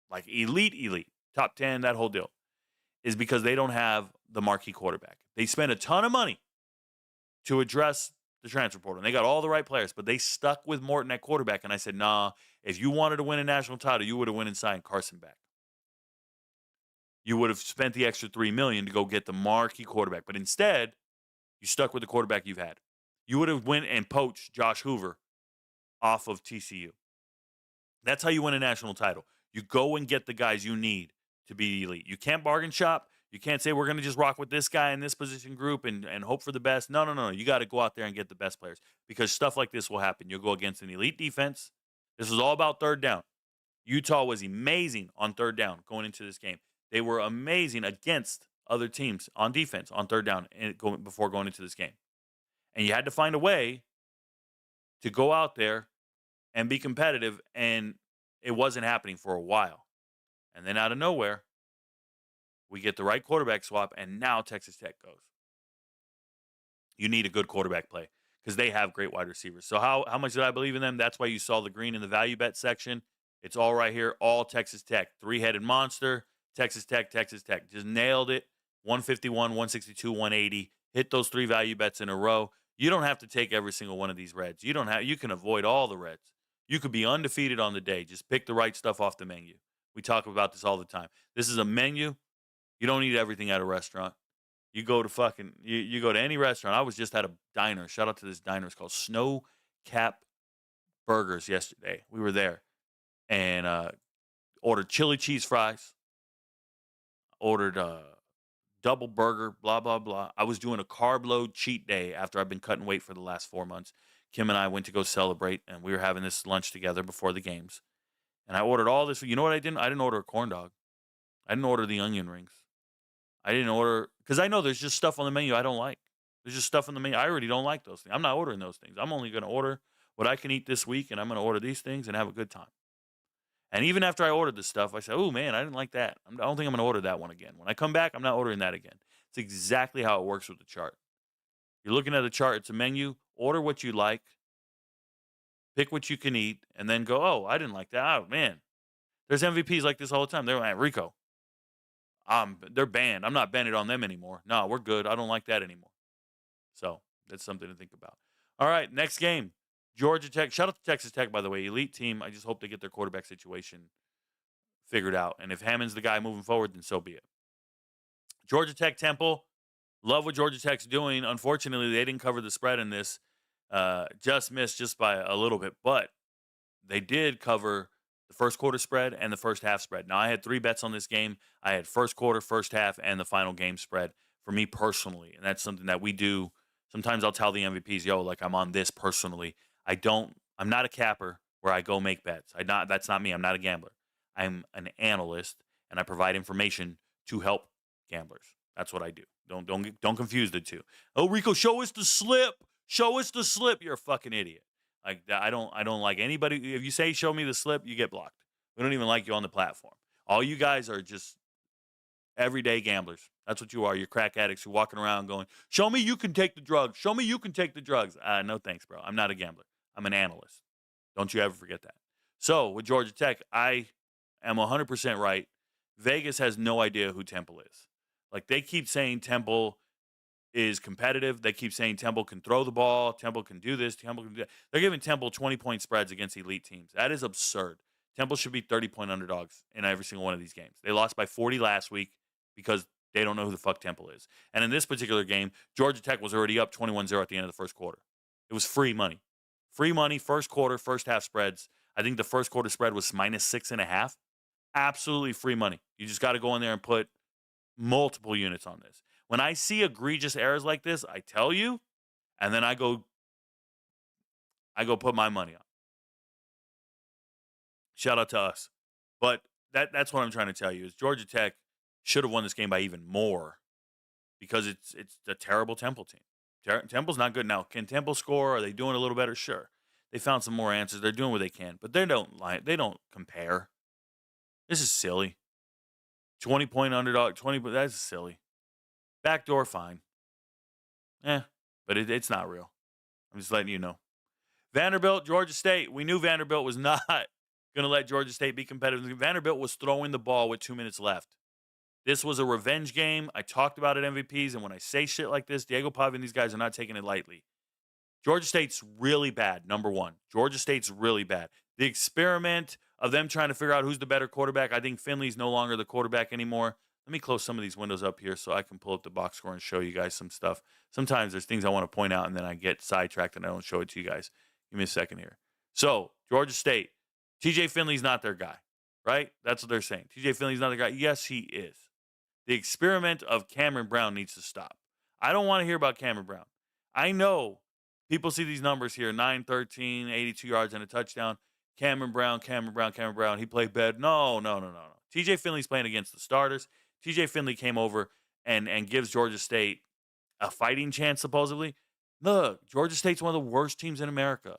Speaker 2: like elite, top 10, that whole deal, is because they don't have the marquee quarterback. They spent a ton of money to address the transfer portal. And they got all the right players, but they stuck with Morton at quarterback. And I said, nah, if you wanted to win a national title, you would have went and signed Carson back. You would have spent the extra $3 million to go get the marquee quarterback. But instead, you stuck with the quarterback you've had. You would have went and poached Josh Hoover off of TCU. That's how you win a national title. You go and get the guys you need to be elite. You can't bargain shop. You can't say we're going to just rock with this guy in this position group and hope for the best. No. You got to go out there and get the best players because stuff like this will happen. You'll go against an elite defense. This was all about third down. Utah was amazing on third down going into this game. They were amazing against other teams on defense on third down before going into this game. And you had to find a way to go out there and be competitive, and it wasn't happening for a while. And then out of nowhere, we get the right quarterback swap, and now Texas Tech goes. You need a good quarterback play because they have great wide receivers. So how much did I believe in them? That's why you saw the green in the value bet section. It's all right here. All Texas Tech. Three-headed monster. Texas Tech, Texas Tech. Just nailed it. 151, 162, 180. Hit those three value bets in a row. You don't have to take every single one of these reds. You can avoid all the reds. You could be undefeated on the day. Just pick the right stuff off the menu. We talk about this all the time. This is a menu. You don't need everything at a restaurant. You go to you go to any restaurant. I was just at a diner. Shout out to this diner. It's called Snow Cap Burgers yesterday. We were there and ordered chili cheese fries. Ordered double burger, blah, blah, blah. I was doing a carb load cheat day after I've been cutting weight for the last 4 months. Kim and I went to go celebrate, and we were having this lunch together before the games. And I ordered all this. You know what I didn't? I didn't order a corn dog. I didn't order the onion rings. I didn't order, because I know there's just stuff on the menu I don't like. There's just stuff on the menu. I already don't like those things. I'm not ordering those things. I'm only going to order what I can eat this week, and I'm going to order these things and have a good time. And even after I ordered this stuff, I said, oh, man, I didn't like that. I don't think I'm going to order that one again. When I come back, I'm not ordering that again. It's exactly how it works with the chart. You're looking at a chart. It's a menu. Order what you like. Pick what you can eat. And then go, oh, I didn't like that. Oh, man. There's MVPs like this all the time. They're like, Rico, they're banned. I'm not banned on them anymore. No, we're good. I don't like that anymore. So that's something to think about. All right, next game. Georgia Tech. Shout out to Texas Tech, by the way. Elite team. I just hope they get their quarterback situation figured out. And if Hammond's the guy moving forward, then so be it. Georgia Tech, Temple. Love what Georgia Tech's doing. Unfortunately, they didn't cover the spread in this. Just missed just by a little bit. But they did cover the first quarter spread and the first half spread. Now, I had 3 bets on this game. I had first quarter, first half, and the final game spread for me personally. And that's something that we do. Sometimes I'll tell the MVPs, yo, like I'm on this personally. I'm not a capper where I go make bets. That's not me. I'm not a gambler. I'm an analyst, and I provide information to help gamblers. That's what I do. Don't confuse the two. Oh, Rico, show us the slip. Show us the slip. You're a fucking idiot. Like I don't like anybody. If you say show me the slip, you get blocked. We don't even like you on the platform. All you guys are just everyday gamblers. That's what you are. You're crack addicts. You're walking around going, show me you can take the drugs. Show me you can take the drugs. No thanks, bro. I'm not a gambler. I'm an analyst. Don't you ever forget that. So with Georgia Tech, I am 100% right. Vegas has no idea who Temple is. Like they keep saying Temple is competitive. They keep saying Temple can throw the ball. Temple can do this. Temple can do that. They're giving Temple 20-point spreads against elite teams. That is absurd. Temple should be 30-point underdogs in every single one of these games. They lost by 40 last week because they don't know who the fuck Temple is. And in this particular game, Georgia Tech was already up 21-0 at the end of the first quarter. It was free money. Free money, first quarter, first half spreads. I think the first quarter spread was -6.5. Absolutely free money. You just got to go in there and put multiple units on this. When I see egregious errors like this, I tell you, and then I go put my money on. Shout out to us. But that's what I'm trying to tell you is Georgia Tech should have won this game by even more because it's a terrible Temple team. Temple's not good now. Can Temple score? Are they doing a little better? Sure. They found some more answers. They're doing what they can, but they don't compare. This is silly. 20-point underdog, that's silly. Backdoor, fine. But it's not real. I'm just letting you know. Vanderbilt, Georgia State. We knew Vanderbilt was not going to let Georgia State be competitive. Vanderbilt was throwing the ball with 2 minutes left. This was a revenge game. I talked about it, MVPs, and when I say shit like this, Diego Pavia and these guys are not taking it lightly. Georgia State's really bad, number one. Georgia State's really bad. The experiment of them trying to figure out who's the better quarterback, I think Finley's no longer the quarterback anymore. Let me close some of these windows up here so I can pull up the box score and show you guys some stuff. Sometimes there's things I want to point out, and then I get sidetracked and I don't show it to you guys. Give me a second here. So, Georgia State, TJ Finley's not their guy, right? That's what they're saying. TJ Finley's not their guy. Yes, he is. The experiment of Cameron Brown needs to stop. I don't want to hear about Cameron Brown. I know people see these numbers here, 9-13, 82 yards and a touchdown. Cameron Brown. He played bad. No. TJ Finley's playing against the starters. TJ Finley came over and gives Georgia State a fighting chance, supposedly. Look, Georgia State's one of the worst teams in America.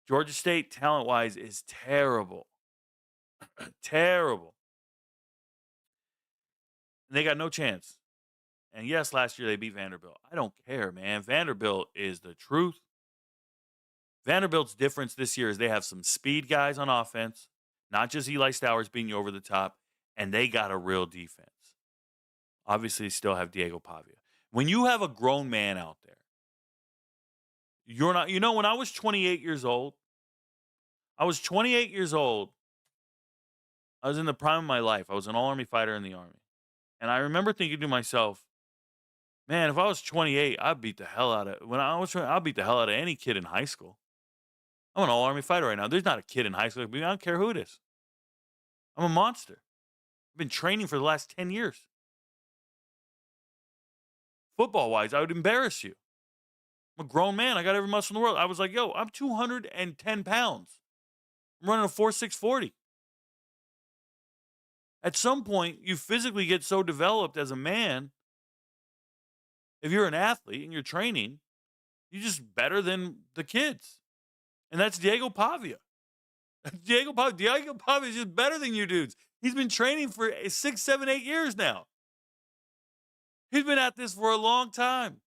Speaker 2: Georgia State, talent-wise, is terrible. Terrible. And they got no chance. And yes, last year they beat Vanderbilt. I don't care, man. Vanderbilt is the truth. Vanderbilt's difference this year is they have some speed guys on offense, not just Eli Stowers being you over the top, and they got a real defense. Obviously, still have Diego Pavia. When you have a grown man out there, you're not, when I was 28 years old, I was 28 years old. I was in the prime of my life. I was an all-Army fighter in the Army. And I remember thinking to myself, man, if I was 28, I'd beat the hell out of, I'd beat the hell out of any kid in high school. I'm an all-Army fighter right now. There's not a kid in high school. I don't care who it is. I'm a monster. I've been training for the last 10 years. Football-wise, I would embarrass you. I'm a grown man. I got every muscle in the world. I was like, yo, I'm 210 pounds. I'm running a 4.640. At some point, you physically get so developed as a man. If you're an athlete and you're training, you're just better than the kids. And that's Diego Pavia. Diego Pavia is just better than you dudes. He's been training for 6, 7, 8 years now. He's been at this for a long time.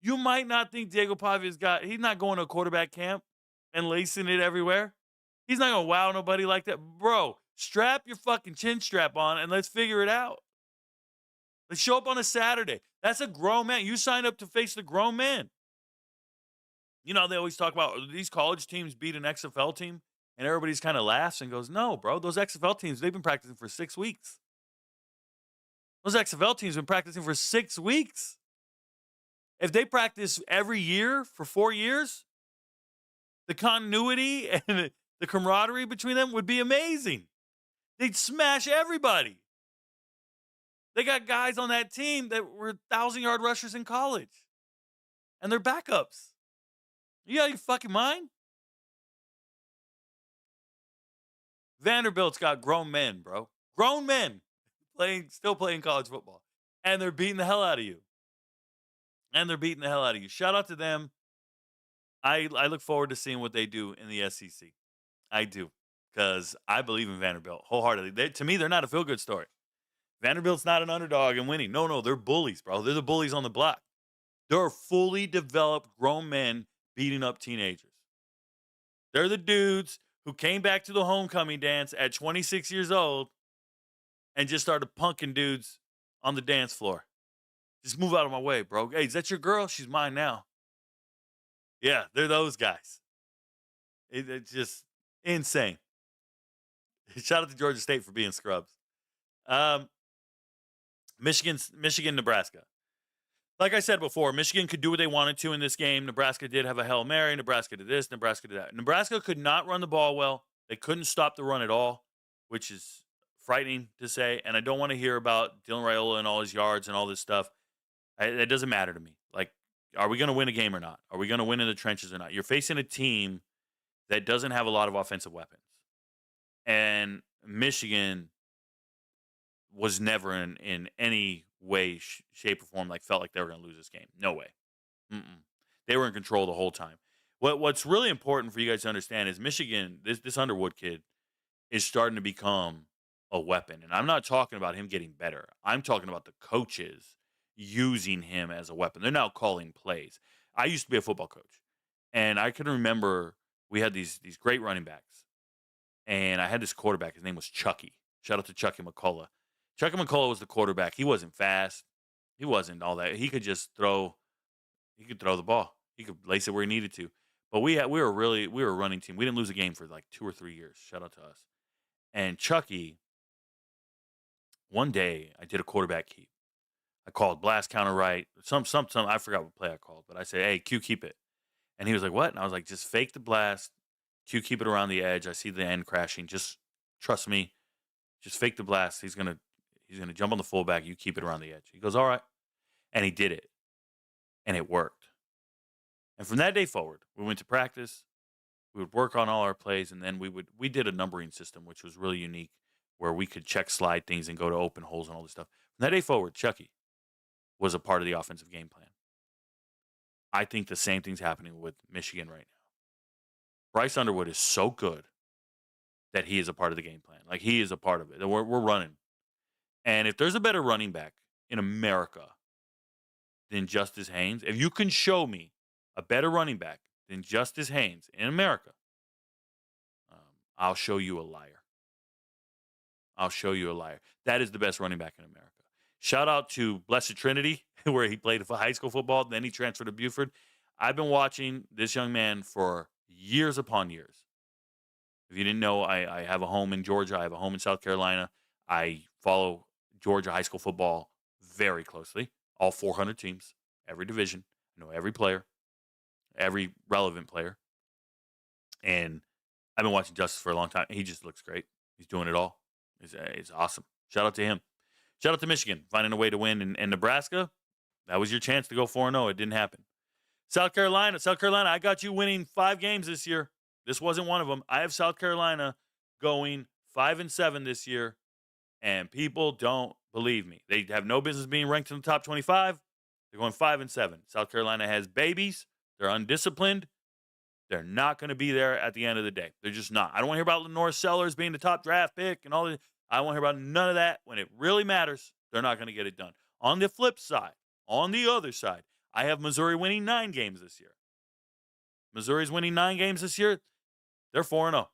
Speaker 2: You might not think Diego Pavia's he's not going to a quarterback camp and lacing it everywhere. He's not going to wow nobody like that. Bro, strap your fucking chin strap on and let's figure it out. Let's show up on a Saturday. That's a grown man. You signed up to face the grown man. They always talk about these college teams beat an XFL team, and everybody's kind of laughs and goes, no, bro, those XFL teams, they've been practicing for 6 weeks. Those XFL teams have been practicing for 6 weeks. If they practice every year for 4 years, the continuity and the camaraderie between them would be amazing. They'd smash everybody. They got guys on that team that were 1,000-yard rushers in college, and they're backups. You out of your fucking mind? Vanderbilt's got grown men, bro. Grown men still playing college football. And they're beating the hell out of you. Shout out to them. I look forward to seeing what they do in the SEC. I do. Because I believe in Vanderbilt wholeheartedly. To me, they're not a feel-good story. Vanderbilt's not an underdog and winning. No, they're bullies, bro. They're the bullies on the block. They're fully developed grown men beating up teenagers. They're the dudes who came back to the homecoming dance at 26 years old and just started punking dudes on the dance floor. Just move out of my way, bro. Hey, is that your girl? She's mine now. Yeah, they're those guys. It's just insane. Shout out to Georgia State for being scrubs. Michigan, Nebraska. Like I said before, Michigan could do what they wanted to in this game. Nebraska did have a Hail Mary. Nebraska did this. Nebraska did that. Nebraska could not run the ball well. They couldn't stop the run at all, which is frightening to say. And I don't want to hear about Dylan Raiola and all his yards and all this stuff. It doesn't matter to me. Like, are we going to win a game or not? Are we going to win in the trenches or not? You're facing a team that doesn't have a lot of offensive weapons. And Michigan was never in any way, shape, or form felt like they were going to lose this game. No way. They were in control the whole time. What's really important for you guys to understand is Michigan, this Underwood kid, is starting to become a weapon. And I'm not talking about him getting better. I'm talking about the coaches using him as a weapon. They're now calling plays. I used to be a football coach, and I can remember we had these great running backs, and I had this quarterback. His name was Chucky. Shout out to Chucky McCullough. Chucky McCullough was the quarterback. He wasn't fast. He wasn't all that. He could just throw. He could throw the ball. He could lace it where he needed to. But we were a running team. We didn't lose a game for like 2 or 3 years. Shout out to us. And Chucky, one day I did a quarterback keep. I called blast counter right. Some I forgot what play I called, but I said, "Hey, Q, keep it." And he was like, "What?" And I was like, "Just fake the blast. Q, keep it around the edge. I see the end crashing. Just trust me. Just fake the blast. He's gonna jump on the fullback. You keep it around the edge." He goes, "All right." And he did it. And it worked. And from that day forward, we went to practice. We would work on all our plays, and then we did a numbering system, which was really unique, where we could check slide things and go to open holes and all this stuff. From that day forward, Chucky was a part of the offensive game plan. I think the same thing's happening with Michigan right now. Bryce Underwood is so good that he is a part of the game plan. Like, he is a part of it. We're running. And if there's a better running back in America than Justice Haynes, if you can show me a better running back than Justice Haynes in America, I'll show you a liar. I'll show you a liar. That is the best running back in America. Shout out to Blessed Trinity, where he played high school football. Then he transferred to Buford. I've been watching this young man for years upon years. If you didn't know, I have a home in Georgia. I have a home in South Carolina. I follow Georgia high school football very closely. All 400 teams, every division. I know every player, every relevant player. And I've been watching Justice for a long time. He just looks great. He's doing it all. It's awesome. Shout out to him. Shout out to Michigan, finding a way to win. And Nebraska, that was your chance to go 4-0. It didn't happen. South Carolina, I got you winning 5 games this year. This wasn't one of them. I have South Carolina going 5-7 this year, and people don't believe me. They have no business being ranked in the top 25. They're going 5-7. South Carolina has babies. They're undisciplined. They're not going to be there at the end of the day. They're just not. I don't want to hear about Lenore Sellers being the top draft pick and all that. I don't want to hear about none of that. When it really matters, they're not going to get it done. On the flip side, on the other side, I have Missouri winning 9 games this year. Missouri's winning 9 games this year. They're 4-0.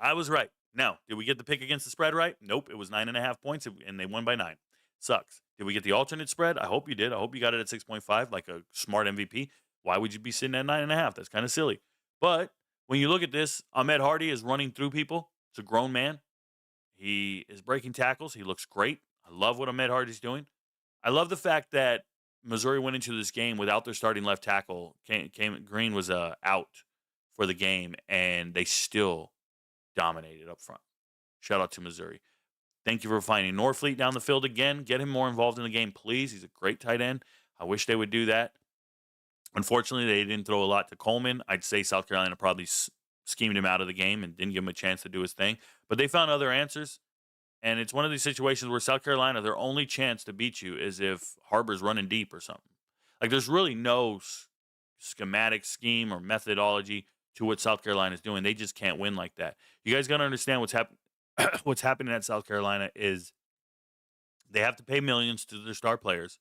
Speaker 2: I was right. Now, did we get the pick against the spread right? Nope. It was 9.5 points, and they won by 9. Sucks. Did we get the alternate spread? I hope you did. I hope you got it at 6.5 like a smart MVP. Why would you be sitting at 9.5? That's kind of silly. But when you look at this, Ahmed Hardy is running through people. It's a grown man. He is breaking tackles. He looks great. I love what Ahmed Hardy's doing. I love the fact that Missouri went into this game without their starting left tackle. Green was out for the game, and they still dominated up front. Shout out to Missouri. Thank you for finding Norfleet down the field again. Get him more involved in the game, please. He's a great tight end. I wish they would do that. Unfortunately, they didn't throw a lot to Coleman. I'd say South Carolina probably schemed him out of the game and didn't give him a chance to do his thing. But they found other answers. And it's one of these situations where South Carolina, their only chance to beat you is if Harbor's running deep or something. Like, there's really no schematic scheme or methodology to what South Carolina is doing. They just can't win like that. You guys got to understand what's happening at South Carolina is they have to pay millions to their star players.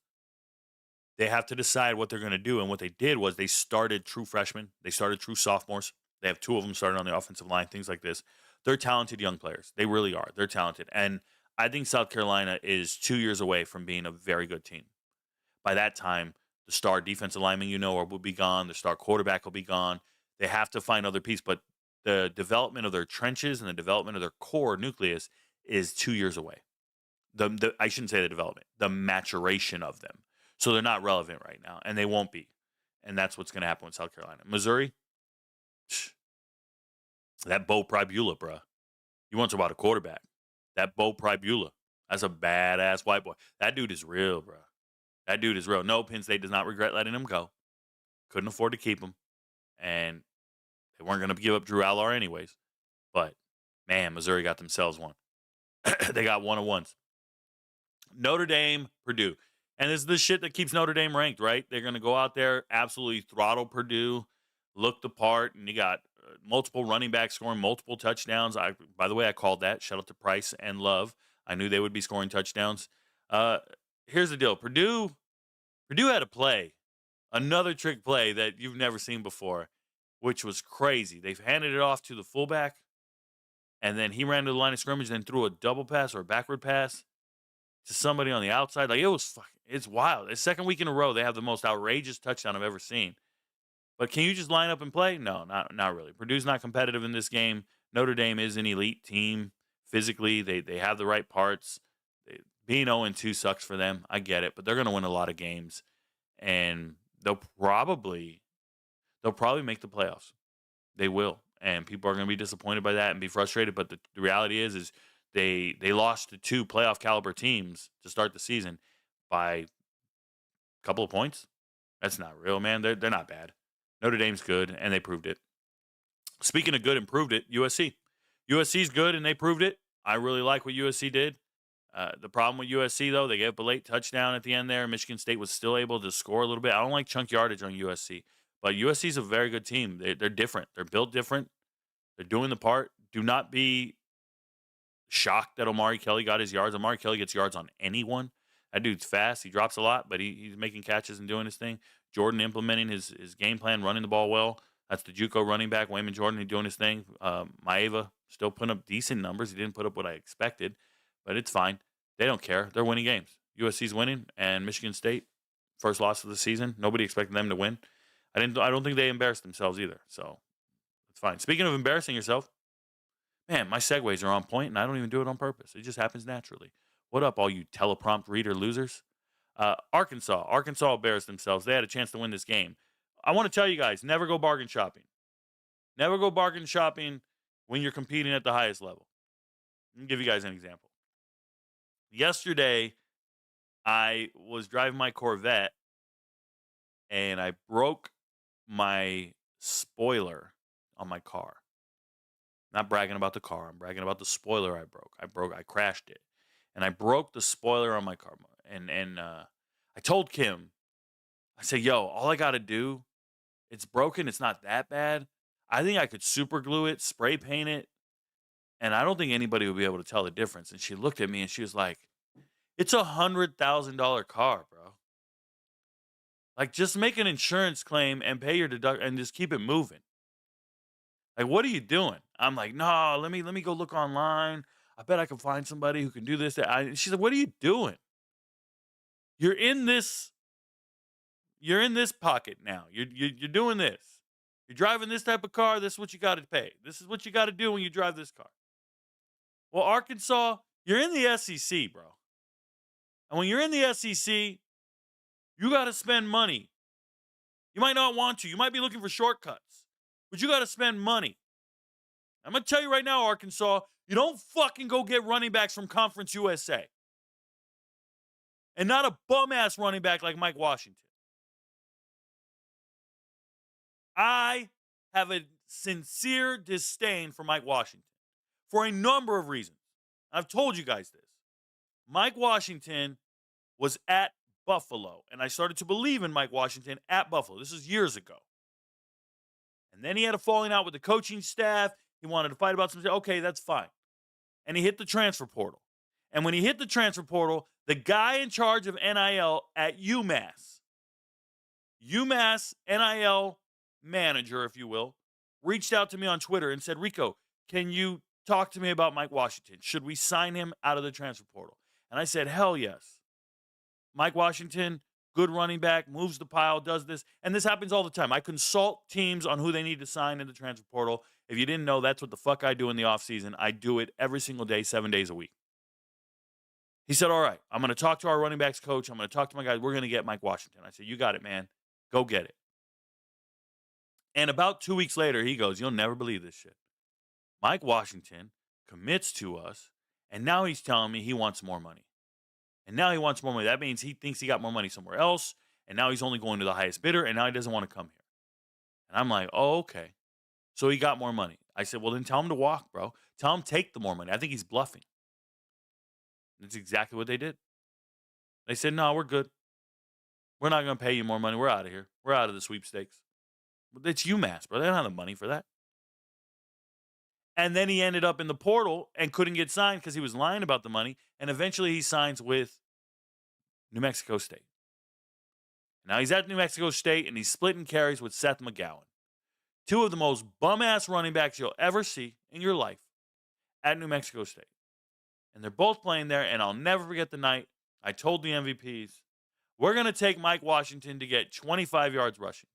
Speaker 2: They have to decide what they're going to do. And what they did was they started true freshmen. They started true sophomores. They have 2 of them started on the offensive line, things like this. They're talented young players. They really are. They're talented. And I think South Carolina is 2 years away from being a very good team. By that time, the star defensive lineman, will be gone. The star quarterback will be gone. They have to find other pieces. But the development of their trenches and the development of their core nucleus is 2 years away. I shouldn't say the development, the maturation of them. So they're not relevant right now, and they won't be. And that's what's going to happen with South Carolina. Missouri, that Bo Pribula, bro. You want to talk about a quarterback. That Bo Pribula, that's a badass white boy. That dude is real, bro. That dude is real. No, Penn State does not regret letting him go. Couldn't afford to keep him. And they weren't going to give up Drew Allar anyways. But, man, Missouri got themselves one. They got 1-on-1s. Notre Dame, Purdue. And this is the shit that keeps Notre Dame ranked, right? They're going to go out there, absolutely throttle Purdue, look the part, and you got multiple running backs scoring multiple touchdowns. By the way, I called that. Shout out to Price and Love. I knew they would be scoring touchdowns. Here's the deal. Purdue had a play, another trick play that you've never seen before, which was crazy. They've handed it off to the fullback, and then he ran to the line of scrimmage and then threw a double pass or a backward pass to somebody on the outside. Like, it's wild. It's second week in a row they have the most outrageous touchdown I've ever seen. But can you just line up and play? No, not really. Purdue's not competitive in this game. Notre Dame is an elite team. Physically, they have the right parts. Being 0-2 sucks for them. I get it. But they're going to win a lot of games. And they'll probably make the playoffs. They will. And people are going to be disappointed by that and be frustrated. But the reality is they lost to 2 playoff caliber teams to start the season by a couple of points. That's not real, man. They're not bad. Notre Dame's good, and they proved it. Speaking of good and proved it, USC. USC's good, and they proved it. I really like what USC did. The problem with USC, though, they gave up a late touchdown at the end there. Michigan State was still able to score a little bit. I don't like chunk yardage on USC, but USC's a very good team. They're different. They're built different. They're doing the part. Do not be shocked that Omari Kelly got his yards. Omari Kelly gets yards on anyone. That dude's fast. He drops a lot, but he's making catches and doing his thing. Jordan implementing his game plan, running the ball well. That's the JUCO running back, Wayman Jordan, doing his thing. Maeva still putting up decent numbers. He didn't put up what I expected, but it's fine. They don't care. They're winning games. USC's winning, and Michigan State, first loss of the season. Nobody expected them to win. I don't think they embarrassed themselves either, so it's fine. Speaking of embarrassing yourself, man, my segues are on point, and I don't even do it on purpose. It just happens naturally. What up, all you teleprompt reader losers? Arkansas embarrassed themselves. They had a chance to win this game. I want to tell you guys, never go bargain shopping. Never go bargain shopping when you're competing at the highest level. Let me give you guys an example. Yesterday, I was driving my Corvette, and I broke my spoiler on my car. Not bragging about the car. I'm bragging about the spoiler I broke. I crashed it. And I broke the spoiler on my car. And I told Kim, I said, yo, all I got to do, it's broken. It's not that bad. I think I could super glue it, spray paint it, and I don't think anybody would be able to tell the difference. And she looked at me and she was like, it's $100,000 car, bro. Like, just make an insurance claim and pay your deduct and just keep it moving. Like, what are you doing? I'm like, no, let me go look online. I bet I can find somebody who can do this. She said, what are you doing? You're in this pocket now. You're doing this. You're driving this type of car. This is what you got to pay. This is what you got to do when you drive this car. Well, Arkansas, you're in the SEC, bro. And when you're in the SEC, you got to spend money. You might not want to. You might be looking for shortcuts. But you got to spend money. I'm going to tell you right now, Arkansas, you don't fucking go get running backs from Conference USA. And not a bum-ass running back like Mike Washington. I have a sincere disdain for Mike Washington for a number of reasons. I've told you guys this. Mike Washington was at Buffalo, and I started to believe in Mike Washington at Buffalo. This is years ago. And then he had a falling out with the coaching staff. He wanted to fight about something. Okay, that's fine. And he hit the transfer portal. And when he hit the transfer portal, the guy in charge of NIL at UMass NIL manager, if you will, reached out to me on Twitter and said, Rico, can you talk to me about Mike Washington? Should we sign him out of the transfer portal? And I said, hell yes. Mike Washington, good running back, moves the pile, does this. And this happens all the time. I consult teams on who they need to sign in the transfer portal. If you didn't know, that's what the fuck I do in the offseason. I do it every single day, 7 days a week. He said, all right, I'm going to talk to our running backs coach. I'm going to talk to my guys. We're going to get Mike Washington. I said, you got it, man. Go get it. And about 2 weeks later, he goes, you'll never believe this shit. Mike Washington commits to us, and now he's telling me he wants more money. And now he wants more money. That means he thinks he got more money somewhere else, and now he's only going to the highest bidder, and now he doesn't want to come here. And I'm like, oh, okay. So he got more money. I said, well, then tell him to walk, bro. Tell him take the more money. I think he's bluffing. That's exactly what they did. They said, no, we're good. We're not going to pay you more money. We're out of here. We're out of the sweepstakes. But it's UMass, bro. They don't have the money for that. And then he ended up in the portal and couldn't get signed because he was lying about the money. And eventually he signs with New Mexico State. Now he's at New Mexico State and he's splitting carries with Seth McGowan. Two of the most bum-ass running backs you'll ever see in your life at New Mexico State. And they're both playing there, and I'll never forget the night I told the MVPs, we're going to take Mike Washington to get 25 yards rushing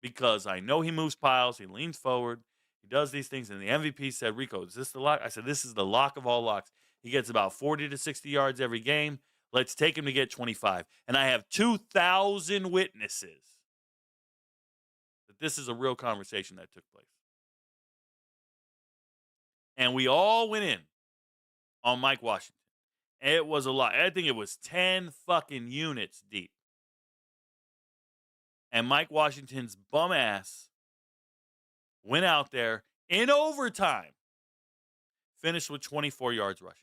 Speaker 2: because I know he moves piles, he leans forward, he does these things, and the MVP said, Rico, is this the lock? I said, this is the lock of all locks. He gets about 40 to 60 yards every game. Let's take him to get 25. And I have 2,000 witnesses that this is a real conversation that took place. And we all went in on Mike Washington. It was a lot. I think it was 10 fucking units deep. And Mike Washington's bum ass went out there in overtime, finished with 24 yards rushing.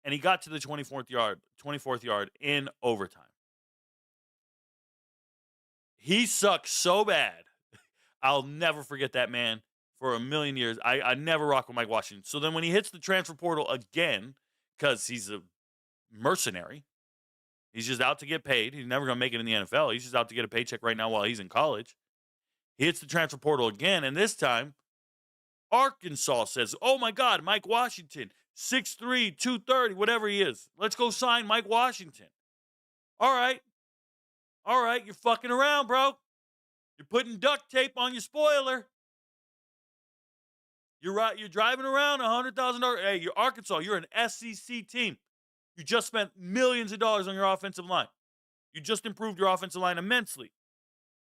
Speaker 2: And he got to the 24th yard in overtime. He sucks so bad. I'll never forget that man for a million years. I never rock with Mike Washington. So then when he hits the transfer portal again, because he's a mercenary, He's just out to get paid. He's never going to make it in the NFL. He's just out to get a paycheck right now while he's in college. He hits the transfer portal again, and this time, Arkansas says, oh, my God, Mike Washington, 6'3", 230, whatever he is. Let's go sign Mike Washington. All right, you're fucking around, bro. You're putting duct tape on your spoiler. You're right. You're driving around $100,000. Hey, you're Arkansas. You're an SEC team. You just spent millions of dollars on your offensive line. You just improved your offensive line immensely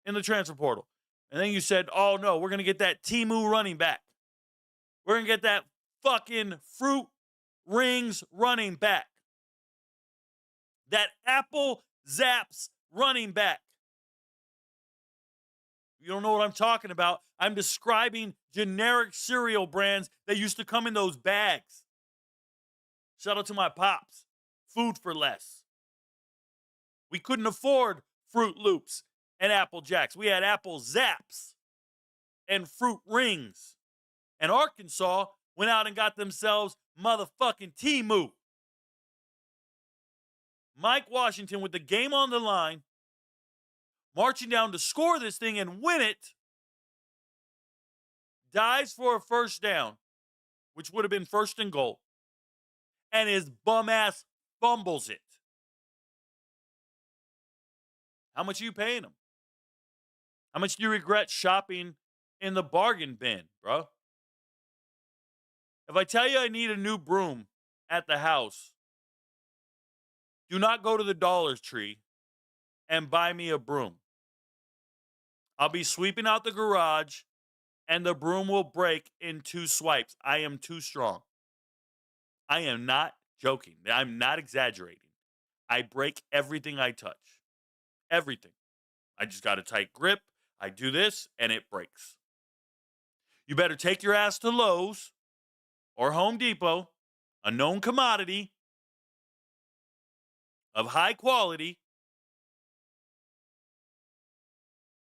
Speaker 2: in the transfer portal. And then you said, oh, no, we're going to get that Timu running back. We're going to get that fucking Fruit Rings running back. That Apple Zaps running back. You don't know what I'm talking about. I'm describing generic cereal brands that used to come in those bags. Shout out to my pops. Food for less. We couldn't afford Fruit Loops and Apple Jacks. We had Apple Zaps and Fruit Rings. And Arkansas went out and got themselves motherfucking Timu. Mike Washington with the game on the line, marching down to score this thing and win it, dives for a first down, which would have been first and goal, and his bum ass fumbles it. How much are you paying him? How much do you regret shopping in the bargain bin, bro? If I tell you I need a new broom at the house, do not go to the Dollar Tree and buy me a broom. I'll be sweeping out the garage, and the broom will break in 2 swipes. I am too strong. I am not joking. I'm not exaggerating. I break everything I touch. Everything. I just got a tight grip. I do this, and it breaks. You better take your ass to Lowe's or Home Depot, a known commodity of high quality,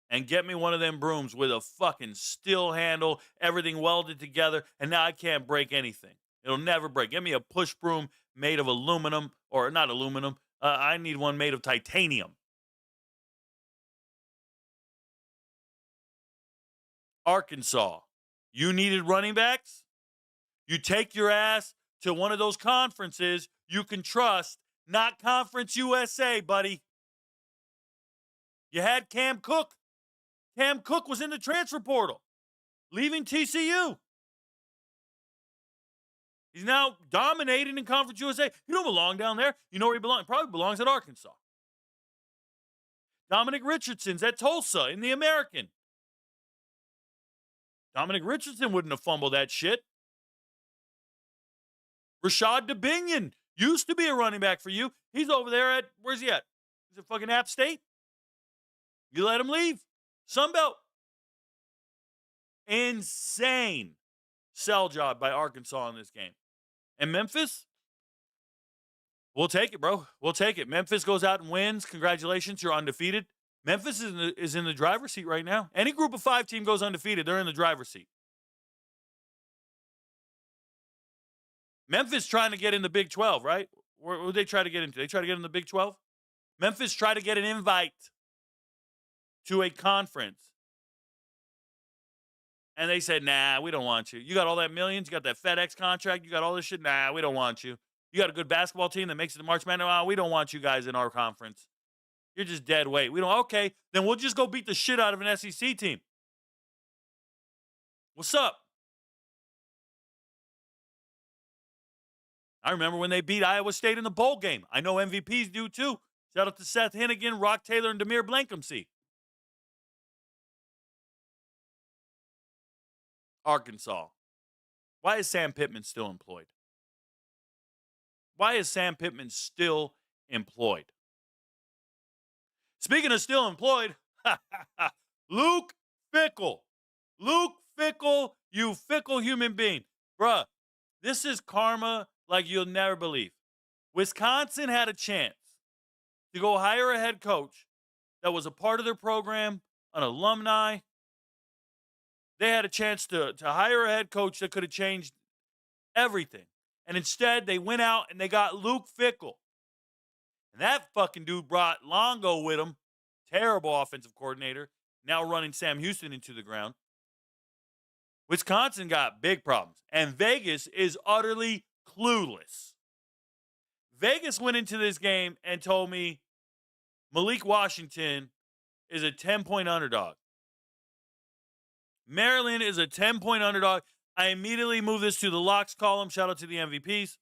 Speaker 2: and get me one of them brooms with a fucking steel handle, everything welded together, and now I can't break anything. It'll never break. Get me a push broom made of aluminum, or not aluminum. I need one made of titanium. Arkansas, you needed running backs? You take your ass to one of those conferences you can trust, not Conference USA, buddy. You had Cam Cook. Cam Cook was in the transfer portal, leaving TCU. He's now dominating in Conference USA. You don't belong down there. You know where he belongs? Probably belongs at Arkansas. Dominic Richardson's at Tulsa in the American. Dominic Richardson wouldn't have fumbled that shit. Rashad Dubinion used to be a running back for you. He's over there at, where's he at? He's at fucking App State. You let him leave. Sunbelt. Insane sell job by Arkansas in this game. And Memphis, we'll take it, bro. We'll take it. Memphis goes out and wins. Congratulations, you're undefeated. Memphis is in the driver's seat right now. Any group of 5 team goes undefeated, they're in the driver's seat. Memphis trying to get in the Big 12, right? Where would they try to get into? They try to get in the Big 12? Memphis tried to get an invite to a conference. And they said, nah, we don't want you. You got all that millions? You got that FedEx contract? You got all this shit? Nah, we don't want you. You got a good basketball team that makes it to March Madness? We don't want you guys in our conference. You're just dead weight. We don't. Okay, then we'll just go beat the shit out of an SEC team. What's up? I remember when they beat Iowa State in the bowl game. I know MVPs do too. Shout out to Seth Hennigan, Rock Taylor, and Demir Blankumsey. Arkansas. Why is Sam Pittman still employed? Why is Sam Pittman still employed? Speaking of still employed, Luke Fickell. Luke Fickell, you fickle human being. Bruh, this is karma like you'll never believe. Wisconsin had a chance to go hire a head coach that was a part of their program, an alumni. They had a chance to hire a head coach that could have changed everything. And instead, they went out and they got Luke Fickell. And that fucking dude brought Longo with him. Terrible offensive coordinator. Now running Sam Houston into the ground. Wisconsin got big problems. And Vegas is utterly clueless. Vegas went into this game and told me Malik Washington is a 10-point underdog. Maryland is a 10-point underdog. I immediately move this to the locks column. Shout out to the MVPs.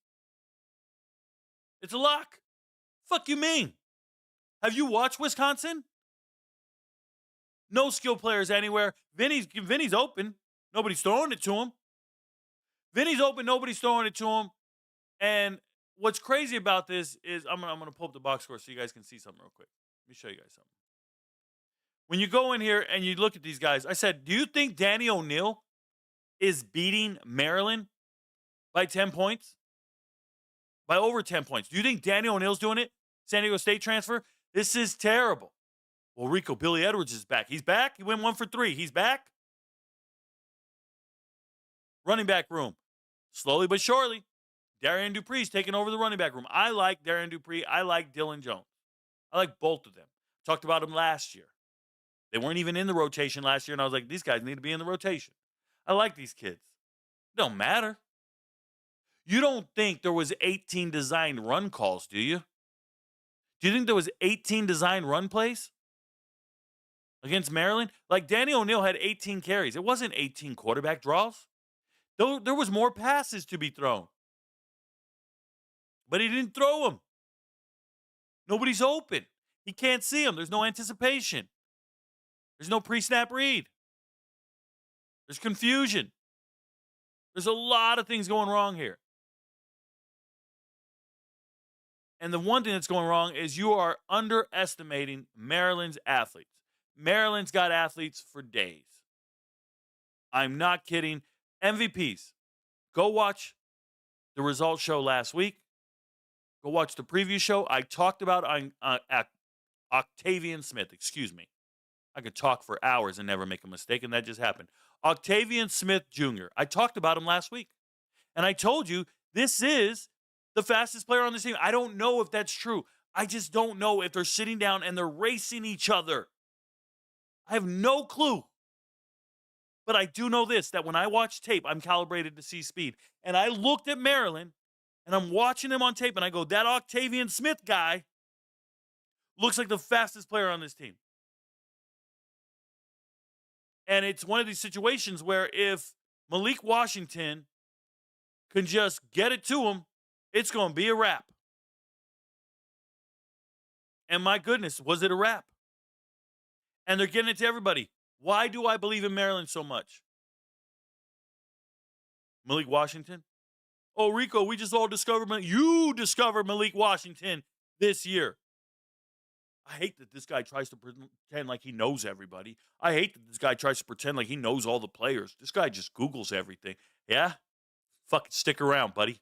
Speaker 2: It's a lock. Fuck you mean? Have you watched Wisconsin? No skill players anywhere. Vinny's open. Nobody's throwing it to him. Vinny's open. Nobody's throwing it to him. And what's crazy about this is I'm gonna pull up the box score so you guys can see something real quick. Let me show you guys something. When you go in here and you look at these guys, I said, do you think Danny O'Neal is beating Maryland by 10 points? By over 10 points. Do you think Danny O'Neal's doing it? San Diego State transfer? This is terrible. Well, Rico, Billy Edwards is back. He's back. He went 1 for 3. He's back. Running back room. Slowly but surely, Darian Dupree's taking over the running back room. I like Darian Dupree. I like Dylan Jones. I like both of them. Talked about them last year. They weren't even in the rotation last year, and I was like, these guys need to be in the rotation. I like these kids. It don't matter. You don't think there was 18 designed run calls, do you? Do you think there was 18 designed run plays against Maryland? Like, Danny O'Neal had 18 carries. It wasn't 18 quarterback draws. Though there was more passes to be thrown. But he didn't throw them. Nobody's open. He can't see them. There's no anticipation. There's no pre-snap read. There's confusion. There's a lot of things going wrong here. And the one thing that's going wrong is you are underestimating Maryland's athletes. Maryland's got athletes for days. I'm not kidding. MVPs. Go watch the results show last week. Go watch the preview show. I talked about Octavian Smith. Excuse me. I could talk for hours and never make a mistake, and that just happened. Octavian Smith Jr. I talked about him last week. And I told you this is the fastest player on this team. I don't know if that's true. I just don't know if they're sitting down and they're racing each other. I have no clue. But I do know this, that when I watch tape, I'm calibrated to see speed. And I looked at Maryland, and I'm watching him on tape, and I go, that Octavian Smith guy looks like the fastest player on this team. And it's one of these situations where if Malik Washington can just get it to him, it's going to be a wrap. And my goodness, was it a wrap? And they're getting it to everybody. Why do I believe in Maryland so much? Malik Washington? Oh, Rico, we just all discovered you discovered Malik Washington this year. I hate that this guy tries to pretend like he knows everybody. I hate that this guy tries to pretend like he knows all the players. This guy just Googles everything. Yeah? Fucking stick around, buddy.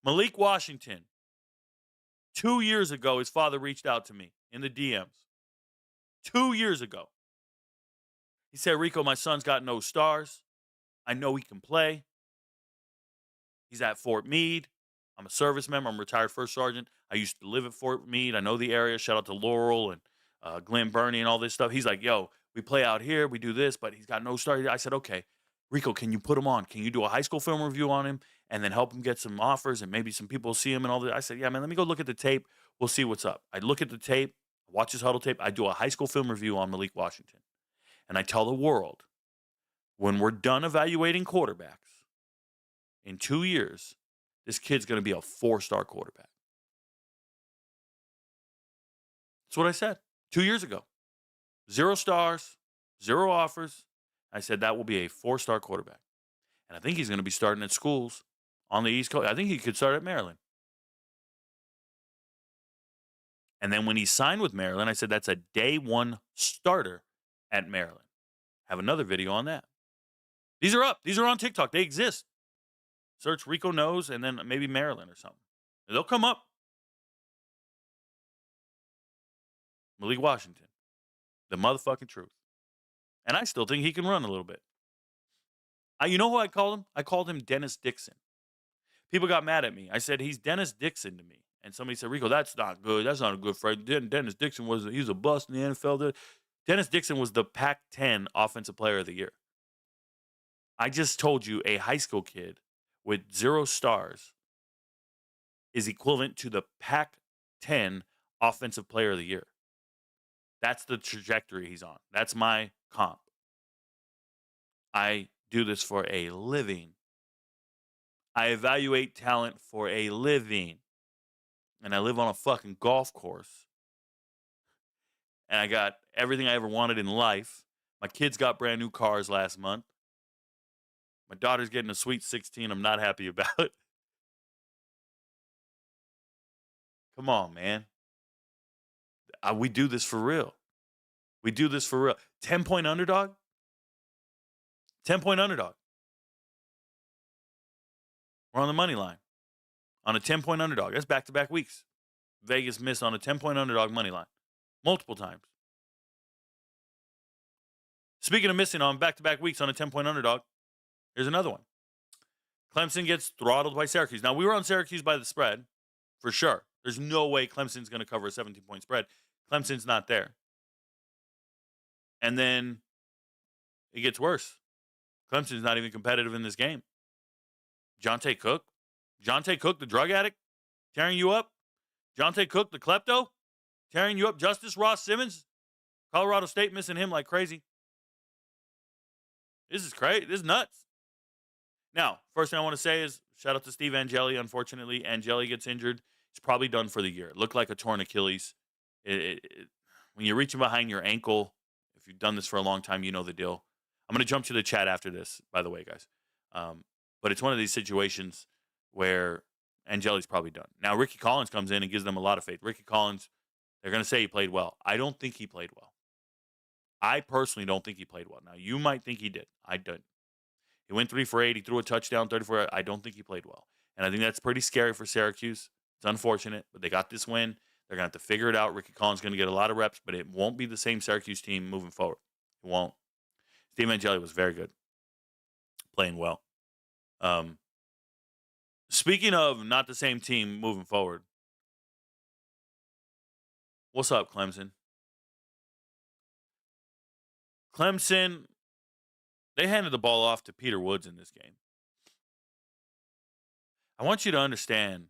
Speaker 2: Malik Washington. 2 years ago, his father reached out to me in the DMs. 2 years ago. He said, Rico, my son's got no stars. I know he can play. He's at Fort Meade. I'm a service member. I'm a retired first sergeant. I used to live at Fort Meade. I know the area. Shout out to Laurel and Glen Burnie and all this stuff. He's like, yo, we play out here. We do this, but he's got no stars. I said, okay, Rico, can you put him on? Can you do a high school film review on him and then help him get some offers and maybe some people see him and all that? I said, yeah, man, let me go look at the tape. We'll see what's up. I look at the tape, watch his huddle tape. I do a high school film review on Malik Washington. And I tell the world, when we're done evaluating quarterbacks in 2 years, this kid's going to be a 4-star quarterback. That's what I said 2 years ago. 0 stars, 0 offers. I said that will be a 4-star quarterback. And I think he's going to be starting at schools on the East Coast. I think he could start at Maryland. And then when he signed with Maryland, I said that's a day 1 starter at Maryland. Have another video on that. These are up. These are on TikTok. They exist. Search RicoKnows and then maybe Maryland or something. They'll come up. Malik Washington. The motherfucking truth. And I still think he can run a little bit. You know who I called him? I called him Dennis Dixon. People got mad at me. I said, he's Dennis Dixon to me. And somebody said, Rico, that's not good. That's not a good fight. Dennis Dixon he was a bust in the NFL. Dennis Dixon was the Pac-10 Offensive Player of the Year. I just told you a high school kid with 0 stars is equivalent to the Pac-10 Offensive Player of the Year. That's the trajectory he's on. That's my comp. I do this for a living. I evaluate talent for a living. And I live on a fucking golf course. And I got everything I ever wanted in life. My kids got brand new cars last month. My daughter's getting a Sweet 16 I'm not happy about. Come on, man. We do this for real. We do this for real. 10-point underdog? 10-point underdog. We're on the money line. On a 10-point underdog. That's back-to-back weeks. Vegas missed on a 10-point underdog money line. Multiple times. Speaking of missing on back-to-back weeks on a 10-point underdog, here's another one. Clemson gets throttled by Syracuse. Now, we were on Syracuse by the spread, for sure. There's no way Clemson's going to cover a 17-point spread. Clemson's not there. And then it gets worse. Clemson's not even competitive in this game. Jonte Cook, the drug addict, tearing you up. Jonte Cook, the klepto, tearing you up. Justice Ross Simmons, Colorado State missing him like crazy. This is crazy. This is nuts. Now, first thing I want to say is shout out to Steve Angeli. Unfortunately, Angeli gets injured. He's probably done for the year. It looked like a torn Achilles. When you're reaching behind your ankle, if you've done this for a long time, you know the deal. I'm going to jump to the chat after this, by the way, guys. But it's one of these situations where Angeli's probably done. Now, Ricky Collins comes in and gives them a lot of faith. Ricky Collins, they're going to say he played well. I don't think he played well. I personally don't think he played well. Now, you might think he did. I don't. He went 3 for 8. He threw a touchdown, 34. I don't think he played well. And I think that's pretty scary for Syracuse. It's unfortunate, but they got this win. They're going to have to figure it out. Ricky Collins is going to get a lot of reps, but it won't be the same Syracuse team moving forward. It won't. Steve Angeli was very good. Playing well. Speaking of not the same team moving forward, what's up, Clemson? Clemson, they handed the ball off to Peter Woods in this game. I want you to understand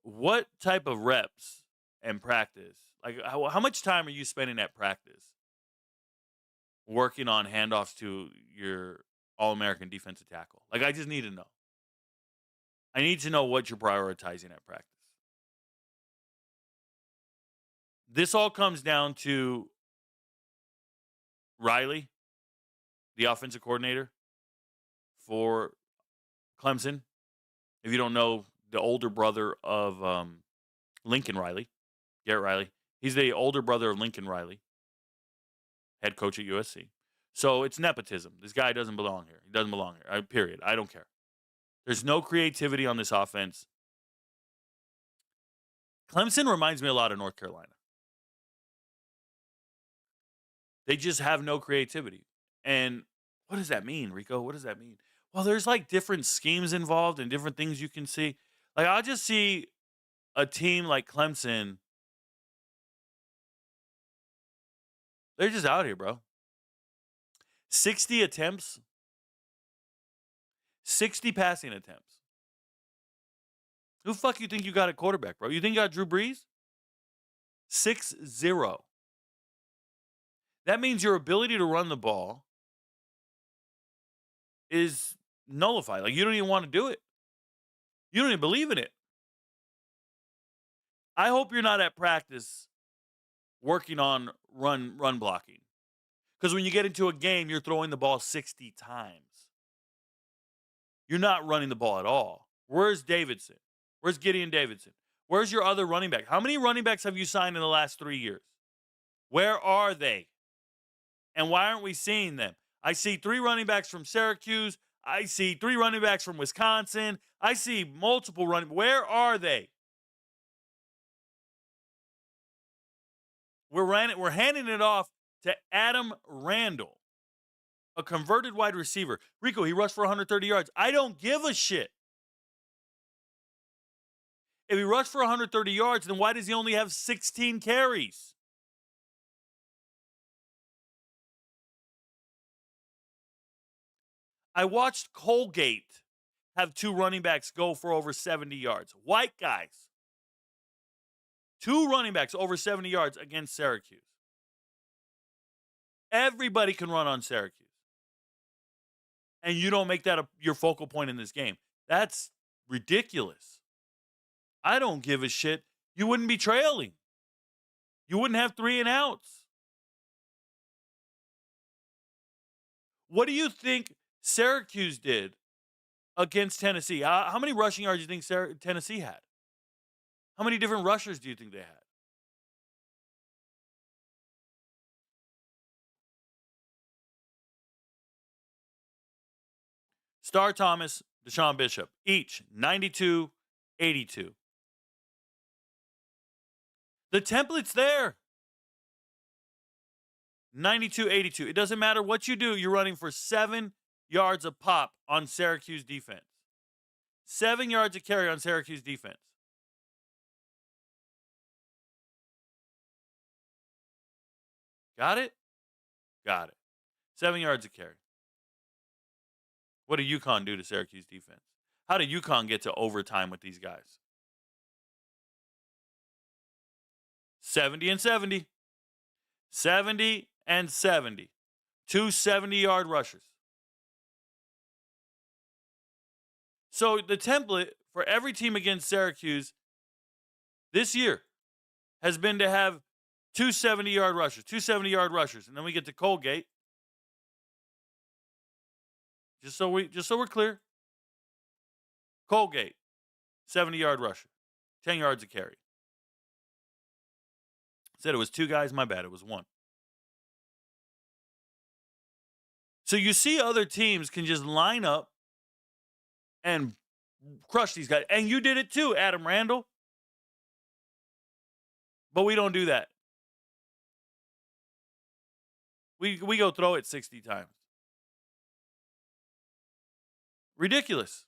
Speaker 2: what type of reps and practice, like how much time are you spending at practice working on handoffs to your All-American defensive tackle? Like, I just need to know. I need to know what you're prioritizing at practice. This all comes down to Riley, the offensive coordinator for Clemson. If you don't know, the older brother of Lincoln Riley, Garrett Riley. He's the older brother of Lincoln Riley, head coach at USC. So it's nepotism. This guy doesn't belong here. He doesn't belong here. Period. I don't care. There's no creativity on this offense. Clemson reminds me a lot of North Carolina. They just have no creativity. And what does that mean, Rico? What does that mean? Well, there's like different schemes involved and different things you can see. Like, I'll just see a team like Clemson. They're just out here, bro. 60 attempts. 60 passing attempts. Who the fuck you think you got at quarterback, bro? You think you got Drew Brees? 6-0. That means your ability to run the ball is nullified. Like, you don't even want to do it. You don't even believe in it. I hope you're not at practice working on run blocking. Because when you get into a game, you're throwing the ball 60 times. You're not running the ball at all. Where's Davidson? Where's Gideon Davidson? Where's your other running back? How many running backs have you signed in the last 3 years? Where are they? And why aren't we seeing them? I see 3 running backs from Syracuse. I see 3 running backs from Wisconsin. I see multiple running. Where are they? We're handing it off to Adam Randall, a converted wide receiver. Rico, he rushed for 130 yards. I don't give a shit. If he rushed for 130 yards, then why does he only have 16 carries? I watched Colgate have 2 running backs go for over 70 yards. White guys. 2 running backs over 70 yards against Syracuse. Everybody can run on Syracuse. And you don't make that your focal point in this game. That's ridiculous. I don't give a shit. You wouldn't be trailing. You wouldn't have 3 and outs. What do you think Syracuse did against Tennessee? How many rushing yards do you think Tennessee had? How many different rushers do you think they had? Star Thomas, Deshaun Bishop, each 92, 82. The template's there. 92, 82. It doesn't matter what you do. You're running for 7 yards a pop on Syracuse defense. 7 yards a carry on Syracuse defense. Got it? Got it. 7 yards a carry. What did UConn do to Syracuse defense? How did UConn get to overtime with these guys? 70 and 70. 70 and 70. 2 70-yard rushers. So the template for every team against Syracuse this year has been to have 2 70-yard rushers. 2 70-yard rushers. And then we get to Colgate. Just so we're clear. Colgate, 70-yard rusher. 10 yards a carry. Said it was 2 guys, my bad, it was 1. So you see other teams can just line up and crush these guys. And you did it too, Adam Randall. But we don't do that. We go throw it 60 times. Ridiculous.